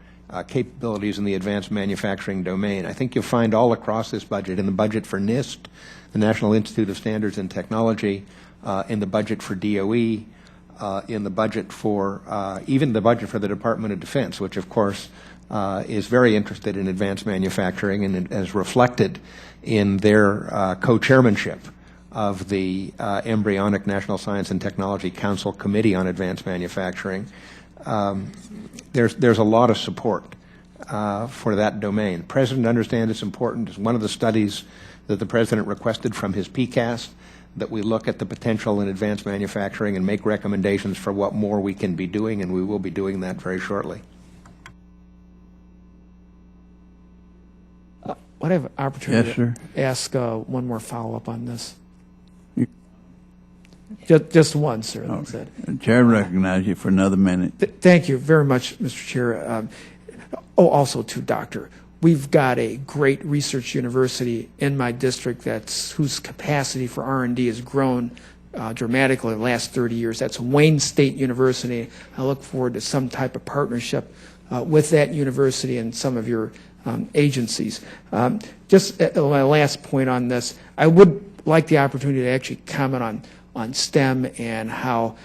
capabilities in the advanced manufacturing domain. I think you'll find all across this budget, in the budget for NIST, the National Institute of Standards and Technology, in the budget for DOE, in the budget for, even the budget for the Department of Defense, which of course is very interested in advanced manufacturing and as reflected in their co-chairmanship of the embryonic National Science and Technology Council Committee on Advanced Manufacturing. There's a lot of support for that domain. The President understands it's important. It's one of the studies that the President requested from his PCAST, that we look at the potential in advanced manufacturing and make recommendations for what more we can be doing, and we will be doing that very shortly. Would I have an opportunity Yes, sir. to ask one more follow-up on this? Just one, sir. That's it. The Chair recognizes you for another minute. Thank you very much, Mr. Chair. Also, to Doctor, we've got a great research university in my district whose capacity for R&D has grown dramatically in the last 30 years. That's Wayne State University. I look forward to some type of partnership with that university and some of your agencies. Just my last point on this, I would like the opportunity to actually comment on STEM and how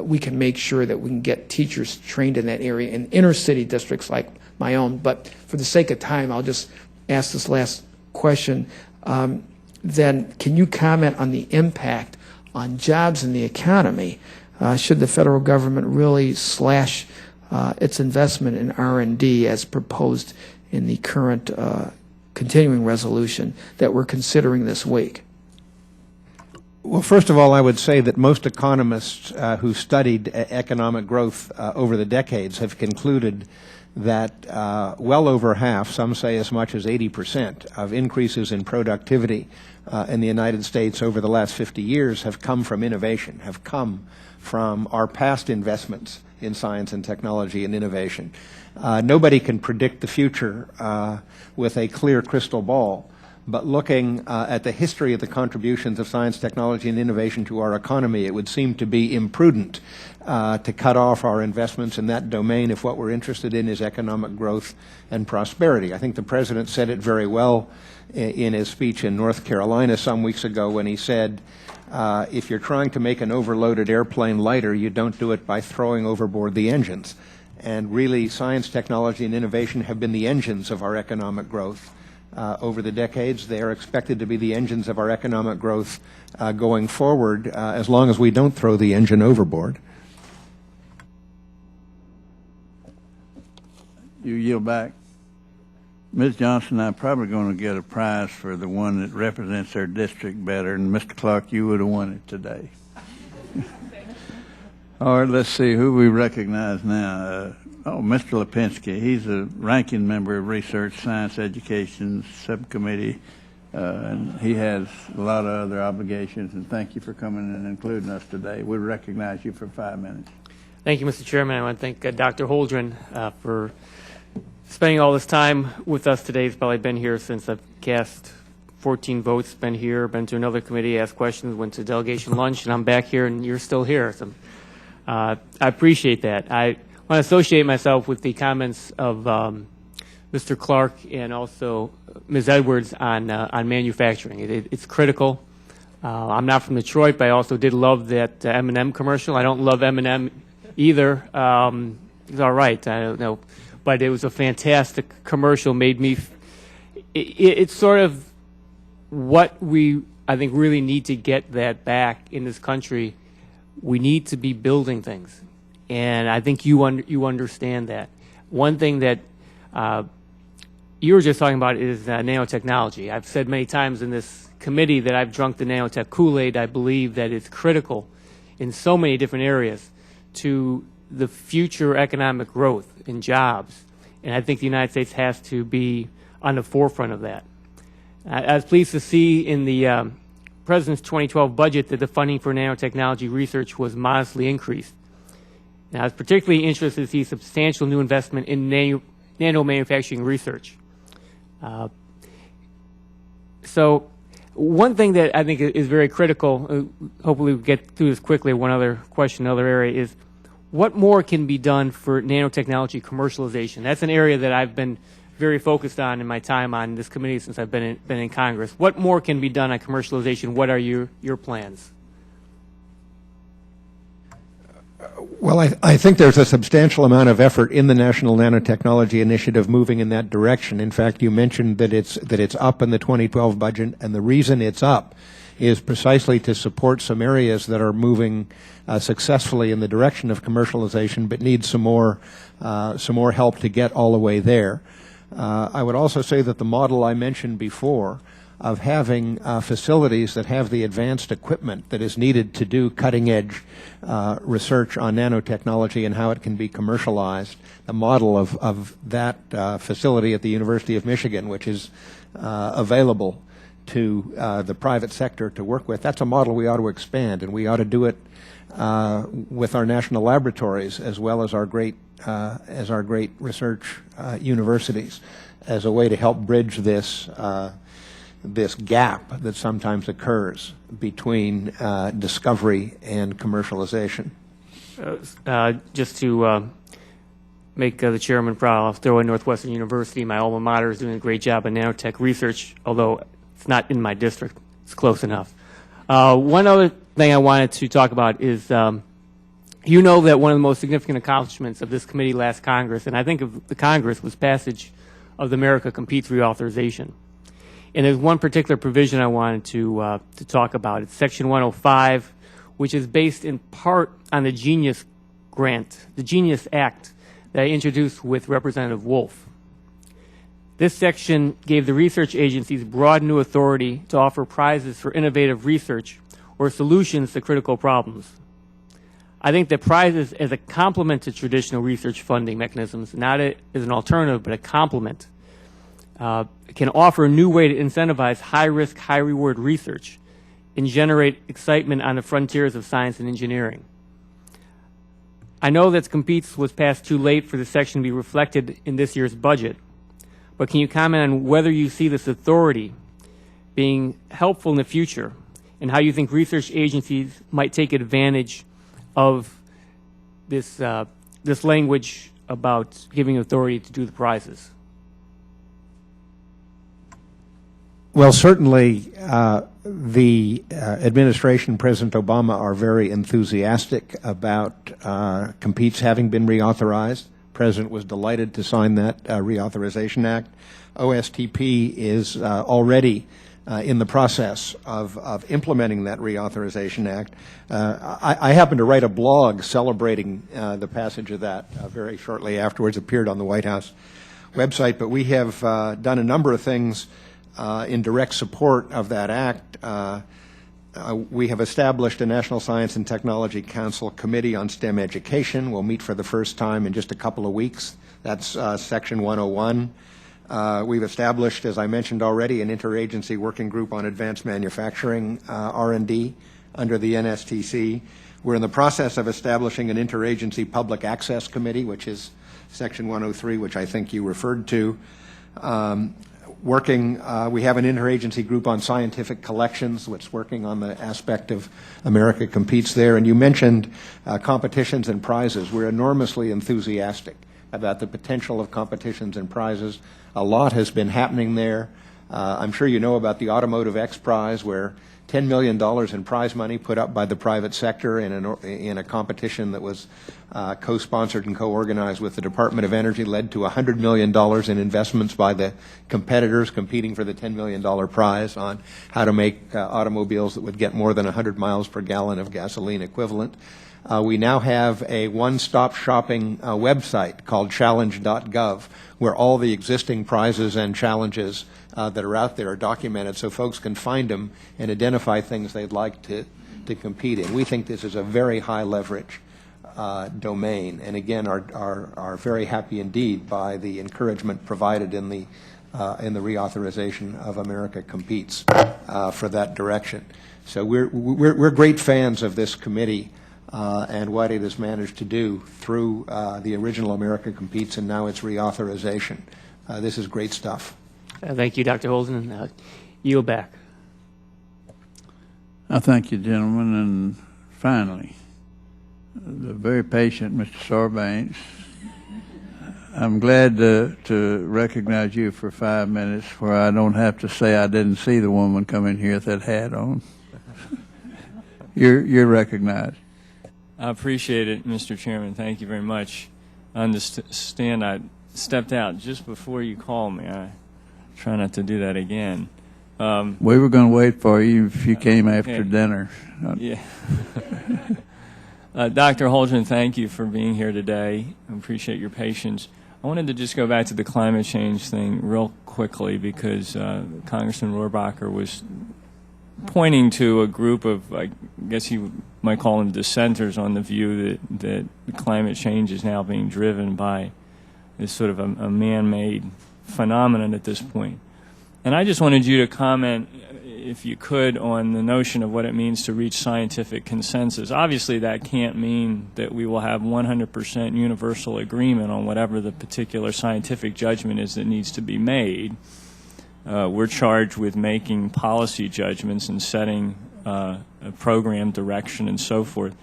we can make sure that we can get teachers trained in that area in inner city districts like my own. But for the sake of time, I'll just ask this last question. Then can you comment on the impact on jobs in the economy should the federal government really slash its investment in R&D as proposed in the current continuing resolution that we're considering this week? Well, first of all, I would say that most economists who studied economic growth over the decades have concluded that well over half, some say as much as 80%, of increases in productivity in the United States over the last 50 years have come from innovation, have come from our past investments in science and technology and innovation. Nobody can predict the future with a clear crystal ball, but looking at the history of the contributions of science, technology, and innovation to our economy, it would seem to be imprudent to cut off our investments in that domain if what we're interested in is economic growth and prosperity. I think the President said it very well in his speech in North Carolina some weeks ago when he said, if you're trying to make an overloaded airplane lighter, you don't do it by throwing overboard the engines. And really, science, technology, and innovation have been the engines of our economic growth over the decades. They are expected to be the engines of our economic growth going forward as long as we don't throw the engine overboard. You yield back. Ms. Johnson, I'm probably going to get a prize for the one that represents their district better, and Mr. Clark, you would have won it today. All right, let's see who we recognize now. Mr. Lipinski. He's a ranking member of Research, Science, Education Subcommittee, and he has a lot of other obligations, and thank you for coming and including us today. We recognize you for 5 minutes. Thank you, Mr. Chairman. I want to thank Dr. Holdren for spending all this time with us today. He's probably been here since I've cast 14 votes, been here, been to another committee, asked questions, went to delegation lunch, and I'm back here, and you're still here. So, I appreciate that. I want to associate myself with the comments of Mr. Clark and also Ms. Edwards on manufacturing. It's critical. I'm not from Detroit, but I also did love that M&M commercial. I don't love M&M either. It's all right. I don't know. But it was a fantastic commercial. Made me, it's sort of what we, I think, really need to get that back in this country. We need to be building things. And I think you understand that. One thing that you were just talking about is nanotechnology. I've said many times in this committee that I've drunk the nanotech Kool-Aid. I believe that it's critical in so many different areas to the future economic growth and jobs. And I think the United States has to be on the forefront of that. I was pleased to see in the President's 2012 budget that the funding for nanotechnology research was modestly increased. And I was particularly interested to see substantial new investment in nano manufacturing research. So one thing that I think is very critical, hopefully we'll get through this quickly, one other question, another area, is what more can be done for nanotechnology commercialization? That's an area that I've been very focused on in my time on this committee since I've been in Congress. What more can be done on commercialization? What are your plans? Well, I think there's a substantial amount of effort in the National Nanotechnology Initiative moving in that direction. In fact, you mentioned that it's up in the 2012 budget, and the reason it's up is precisely to support some areas that are moving successfully in the direction of commercialization, but need some more help to get all the way there. I would also say that the model I mentioned before of having facilities that have the advanced equipment that is needed to do cutting-edge research on nanotechnology and how it can be commercialized, the model of that facility at the University of Michigan, which is available to the private sector to work with, that's a model we ought to expand, and we ought to do it with our national laboratories as well as our great research universities as a way to help bridge this gap that sometimes occurs between discovery and commercialization. Just to make the chairman proud, I'll throw in Northwestern University. My alma mater is doing a great job in nanotech research, although it's not in my district. It's close enough. One other thing I wanted to talk about is you know that one of the most significant accomplishments of this committee last Congress, and I think of the Congress, was passage of the America Competes reauthorization. And there's one particular provision I wanted to talk about. It's Section 105, which is based in part on the Genius Grant, the Genius Act that I introduced with Representative Wolf. This section gave the research agencies broad new authority to offer prizes for innovative research or solutions to critical problems. I think that prizes as a complement to traditional research funding mechanisms, not as an alternative, but a complement, can offer a new way to incentivize high-risk, high-reward research and generate excitement on the frontiers of science and engineering. I know that Competes was passed too late for the section to be reflected in this year's budget, but can you comment on whether you see this authority being helpful in the future and how you think research agencies might take advantage of this language about giving authority to do the prizes? Well, certainly the administration, President Obama, are very enthusiastic about Competes having been reauthorized. The President was delighted to sign that reauthorization act. OSTP is already in the process of implementing that reauthorization act. I happened to write a blog celebrating the passage of that very shortly afterwards. It appeared on the White House website, but we have done a number of things in direct support of that act. We have established a National Science and Technology Council Committee on STEM Education. We'll meet for the first time in just a couple of weeks. That's Section 101. We've established, as I mentioned already, an interagency working group on advanced manufacturing R&D under the NSTC. We're in the process of establishing an interagency public access committee, which is Section 103, which I think you referred to. We have an interagency group on scientific collections, which is working on the aspect of America Competes there. And you mentioned competitions and prizes. We're enormously enthusiastic about the potential of competitions and prizes. A lot has been happening there. I'm sure you know about the Automotive X Prize, where $10 million in prize money put up by the private sector in a competition that was co-sponsored and co-organized with the Department of Energy led to $100 million in investments by the competitors competing for the $10 million prize on how to make automobiles that would get more than 100 miles per gallon of gasoline equivalent. We now have a one-stop shopping website called challenge.gov, where all the existing prizes and challenges that are out there are documented so folks can find them and identify things they'd like to compete in. We think this is a very high leverage domain, and again are very happy indeed by the encouragement provided in the reauthorization of America Competes for that direction. So we're great fans of this committee and what it has managed to do through the original America Competes and now its reauthorization. This is great stuff. Thank you, Dr. Holdren. Yield back. I thank you, gentlemen. And finally, the very patient Mr. Sarbanes. I'm glad to recognize you for 5 minutes where I don't have to say I didn't see the woman come in here with that hat on. You're recognized. I appreciate it, Mr. Chairman. Thank you very much. I understand I stepped out just before you called me. I try not to do that again. We were going to wait for you if you came after dinner. Yeah. Dr. Holdren, thank you for being here today. I appreciate your patience. I wanted to just go back to the climate change thing real quickly because Congressman Rohrabacher was pointing to a group of, I guess you might call them dissenters, on the view that climate change is now being driven by this sort of a man-made phenomenon at this point. And I just wanted you to comment, if you could, on the notion of what it means to reach scientific consensus. Obviously, that can't mean that we will have 100% universal agreement on whatever the particular scientific judgment is that needs to be made. We're charged with making policy judgments and setting a program direction and so forth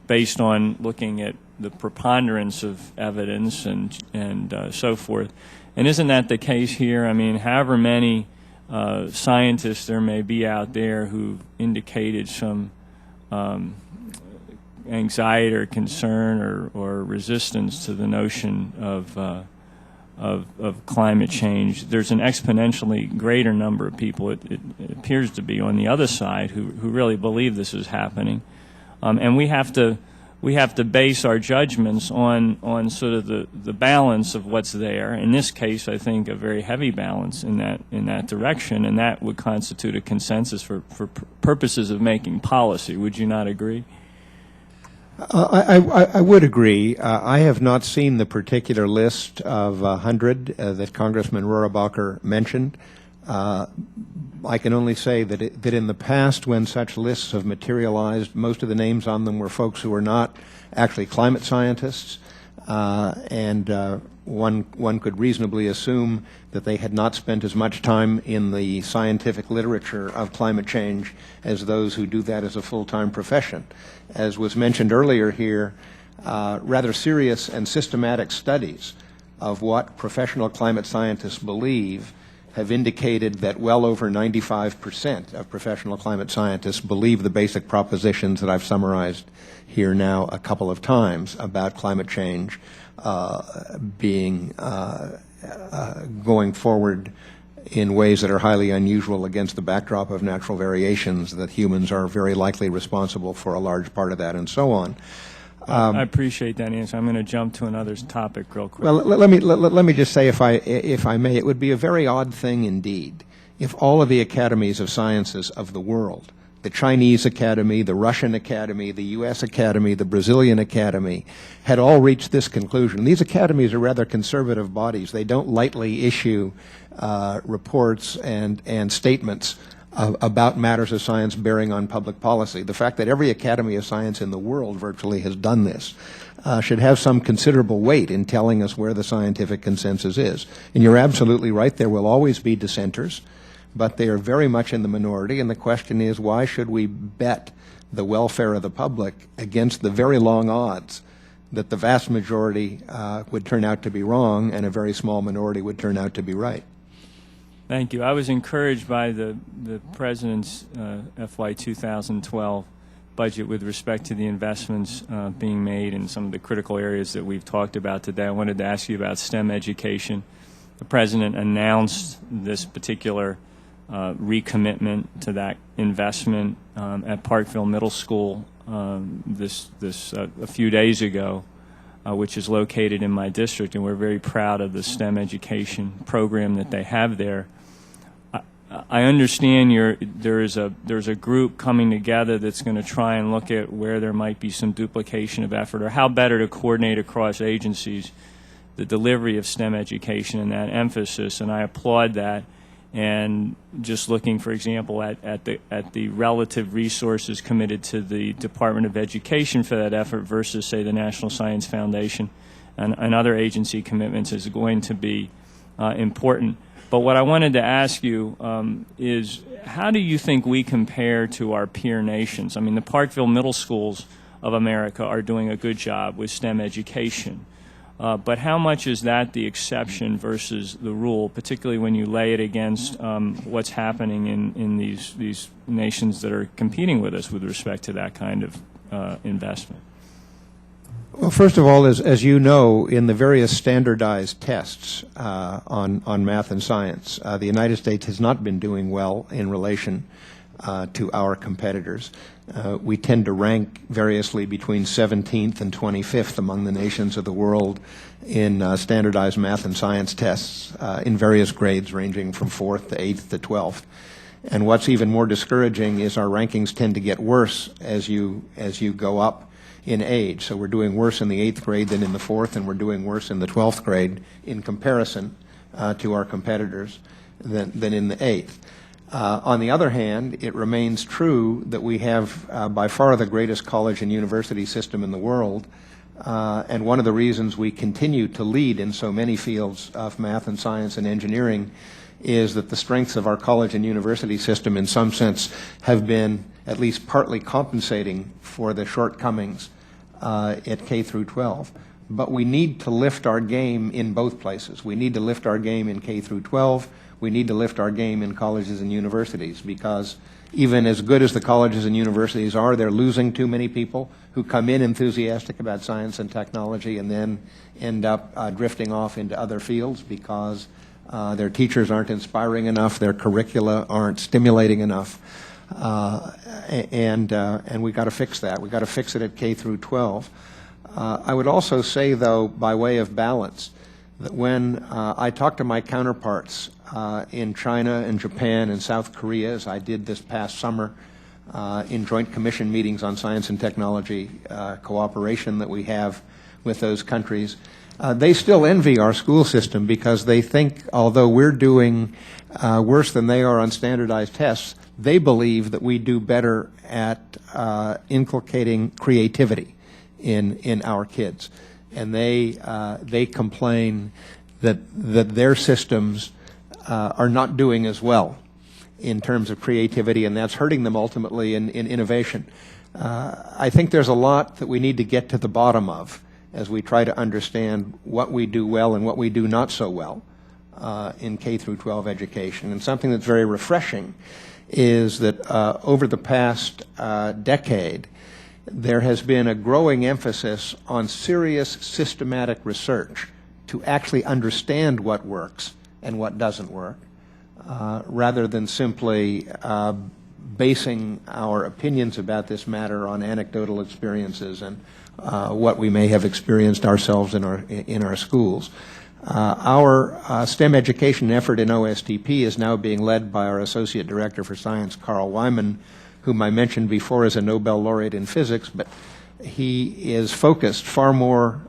based on looking at the preponderance of evidence and so forth. And isn't that the case here? I mean, however many scientists there may be out there who indicated some anxiety or concern or resistance to the notion of climate change, there's an exponentially greater number of people, it appears to be, on the other side who really believe this is happening. And we have to base our judgments on sort of the balance of what's there. In this case, I think a very heavy balance in that direction, and that would constitute a consensus for purposes of making policy. Would you not agree? I would agree. I have not seen the particular list of 100 that Congressman Rohrabacher mentioned. I can only say that in the past, when such lists have materialized, most of the names on them were folks who were not actually climate scientists, and one could reasonably assume that they had not spent as much time in the scientific literature of climate change as those who do that as a full-time profession. As was mentioned earlier here, rather serious and systematic studies of what professional climate scientists believe have indicated that well over 95% of professional climate scientists believe the basic propositions that I've summarized here now a couple of times about climate change going forward in ways that are highly unusual against the backdrop of natural variations, that humans are very likely responsible for a large part of that, and so on. I appreciate that answer. I'm going to jump to another topic real quick. Well, let me just say, if I may, it would be a very odd thing indeed if all of the academies of sciences of the world, the Chinese Academy, the Russian Academy, the U.S. Academy, the Brazilian Academy, had all reached this conclusion. These academies are rather conservative bodies. They don't lightly issue reports and statements about matters of science bearing on public policy. The fact that every Academy of Science in the world virtually has done this should have some considerable weight in telling us where the scientific consensus is. And you're absolutely right, there will always be dissenters, but they are very much in the minority, and the question is, why should we bet the welfare of the public against the very long odds that the vast majority would turn out to be wrong and a very small minority would turn out to be right? Thank you. I was encouraged by the President's FY 2012 budget with respect to the investments being made in some of the critical areas that we've talked about today. I wanted to ask you about STEM education. The President announced this particular recommitment to that investment at Parkville Middle School a few days ago, which is located in my district, and we're very proud of the STEM education program that they have there. I understand there's a group coming together that's going to try and look at where there might be some duplication of effort, or how better to coordinate across agencies the delivery of STEM education and that emphasis, and I applaud that. And just looking, for example, at the relative resources committed to the Department of Education for that effort versus, say, the National Science Foundation and other agency commitments is going to be important. But what I wanted to ask you is, how do you think we compare to our peer nations? I mean, the Parkville Middle Schools of America are doing a good job with STEM education. But how much is that the exception versus the rule, particularly when you lay it against what's happening in these nations that are competing with us with respect to that kind of investment? Well, first of all, as you know, in the various standardized tests on math and science, the United States has not been doing well in relation to our competitors. We tend to rank variously between 17th and 25th among the nations of the world in standardized math and science tests in various grades ranging from 4th to 8th to 12th. And what's even more discouraging is our rankings tend to get worse as you go up in age. So we're doing worse in the 8th grade than in the 4th, and we're doing worse in the 12th grade in comparison to our competitors than in the 8th. On the other hand, it remains true that we have by far the greatest college and university system in the world, and one of the reasons we continue to lead in so many fields of math and science and engineering is that the strengths of our college and university system in some sense have been at least partly compensating for the shortcomings at K through 12. But we need to lift our game in both places. We need to lift our game in K through 12. We need to lift our game in colleges and universities, because even as good as the colleges and universities are, they're losing too many people who come in enthusiastic about science and technology and then end up drifting off into other fields because their teachers aren't inspiring enough, their curricula aren't stimulating enough, and we've got to fix that. We've got to fix it at K through 12. I would also say, though, by way of balance, that when I talk to my counterparts in China and Japan and South Korea, as I did this past summer in Joint Commission meetings on science and technology cooperation that we have with those countries, they still envy our school system because they think, although we're doing worse than they are on standardized tests, they believe that we do better at inculcating creativity in our kids. And they complain that their systems are not doing as well in terms of creativity, and that's hurting them ultimately in innovation. I think there's a lot that we need to get to the bottom of as we try to understand what we do well and what we do not so well in K through 12 education. And something that's very refreshing is that over the past decade, there has been a growing emphasis on serious systematic research to actually understand what works and what doesn't work, rather than simply basing our opinions about this matter on anecdotal experiences and what we may have experienced ourselves in our schools. Our STEM education effort in OSTP is now being led by our Associate Director for Science, Carl Wyman, whom I mentioned before as a Nobel laureate in physics, but he is focused far more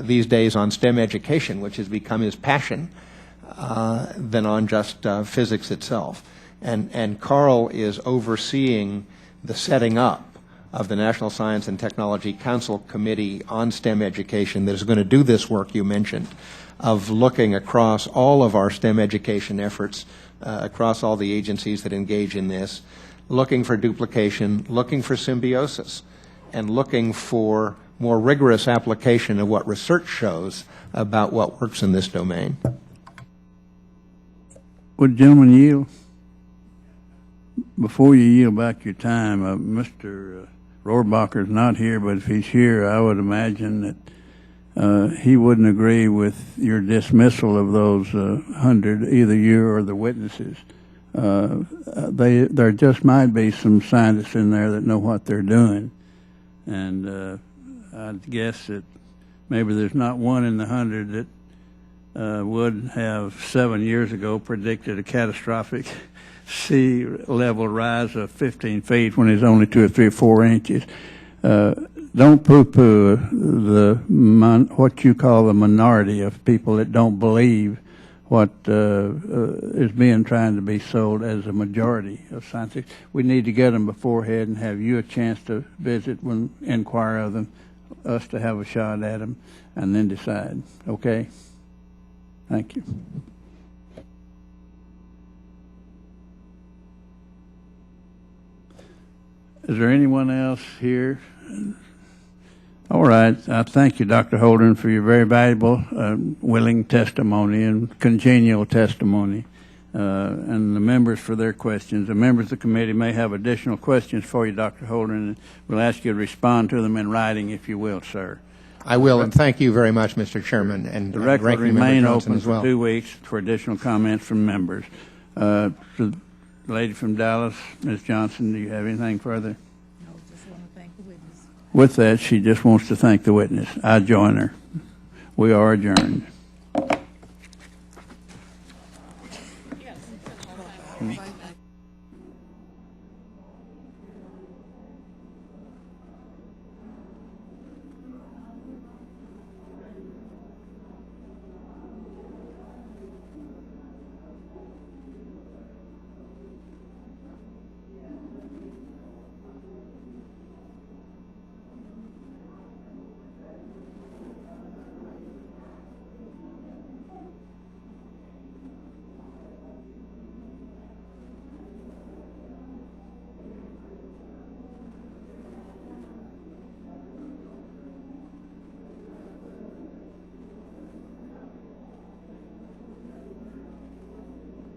these days on STEM education, which has become his passion, than on just physics itself. And Carl is overseeing the setting up of the National Science and Technology Council Committee on STEM Education that is going to do this work you mentioned, of looking across all of our STEM education efforts, across all the agencies that engage in this, looking for duplication, looking for symbiosis, and looking for more rigorous application of what research shows about what works in this domain. Would the gentleman yield? Before you yield back your time, Mr. Rohrbacher is not here, but if he's here, I would imagine that he wouldn't agree with your dismissal of those 100, either you or the witnesses. There just might be some scientists in there that know what they're doing, and I'd guess that maybe there's not one in the 100 that would have 7 years ago predicted a catastrophic sea level rise of 15 feet when it's only 2 or 3 or 4 inches. Don't poo-poo what you call the minority of people that don't believe what is being trying to be sold as a majority of scientists. We need to get them beforehand and have you a chance to visit, inquire of them, us to have a shot at them, and then decide. Okay? Thank you. Is there anyone else here? All right. I thank you, Dr. Holdren, for your very valuable, willing testimony and congenial testimony, and the members for their questions. The members of the committee may have additional questions for you, Dr. Holdren, and we'll ask you to respond to them in writing, if you will, sir. I will, and thank you very much, Mr. Chairman, and the record will Ranking Member remain Johnson open as well. for 2 weeks for additional comments from members. To the lady from Dallas, Ms. Johnson, do you have anything further? No, just want to thank the witness. With that, she just wants to thank the witness. I join her. We are adjourned. Yes.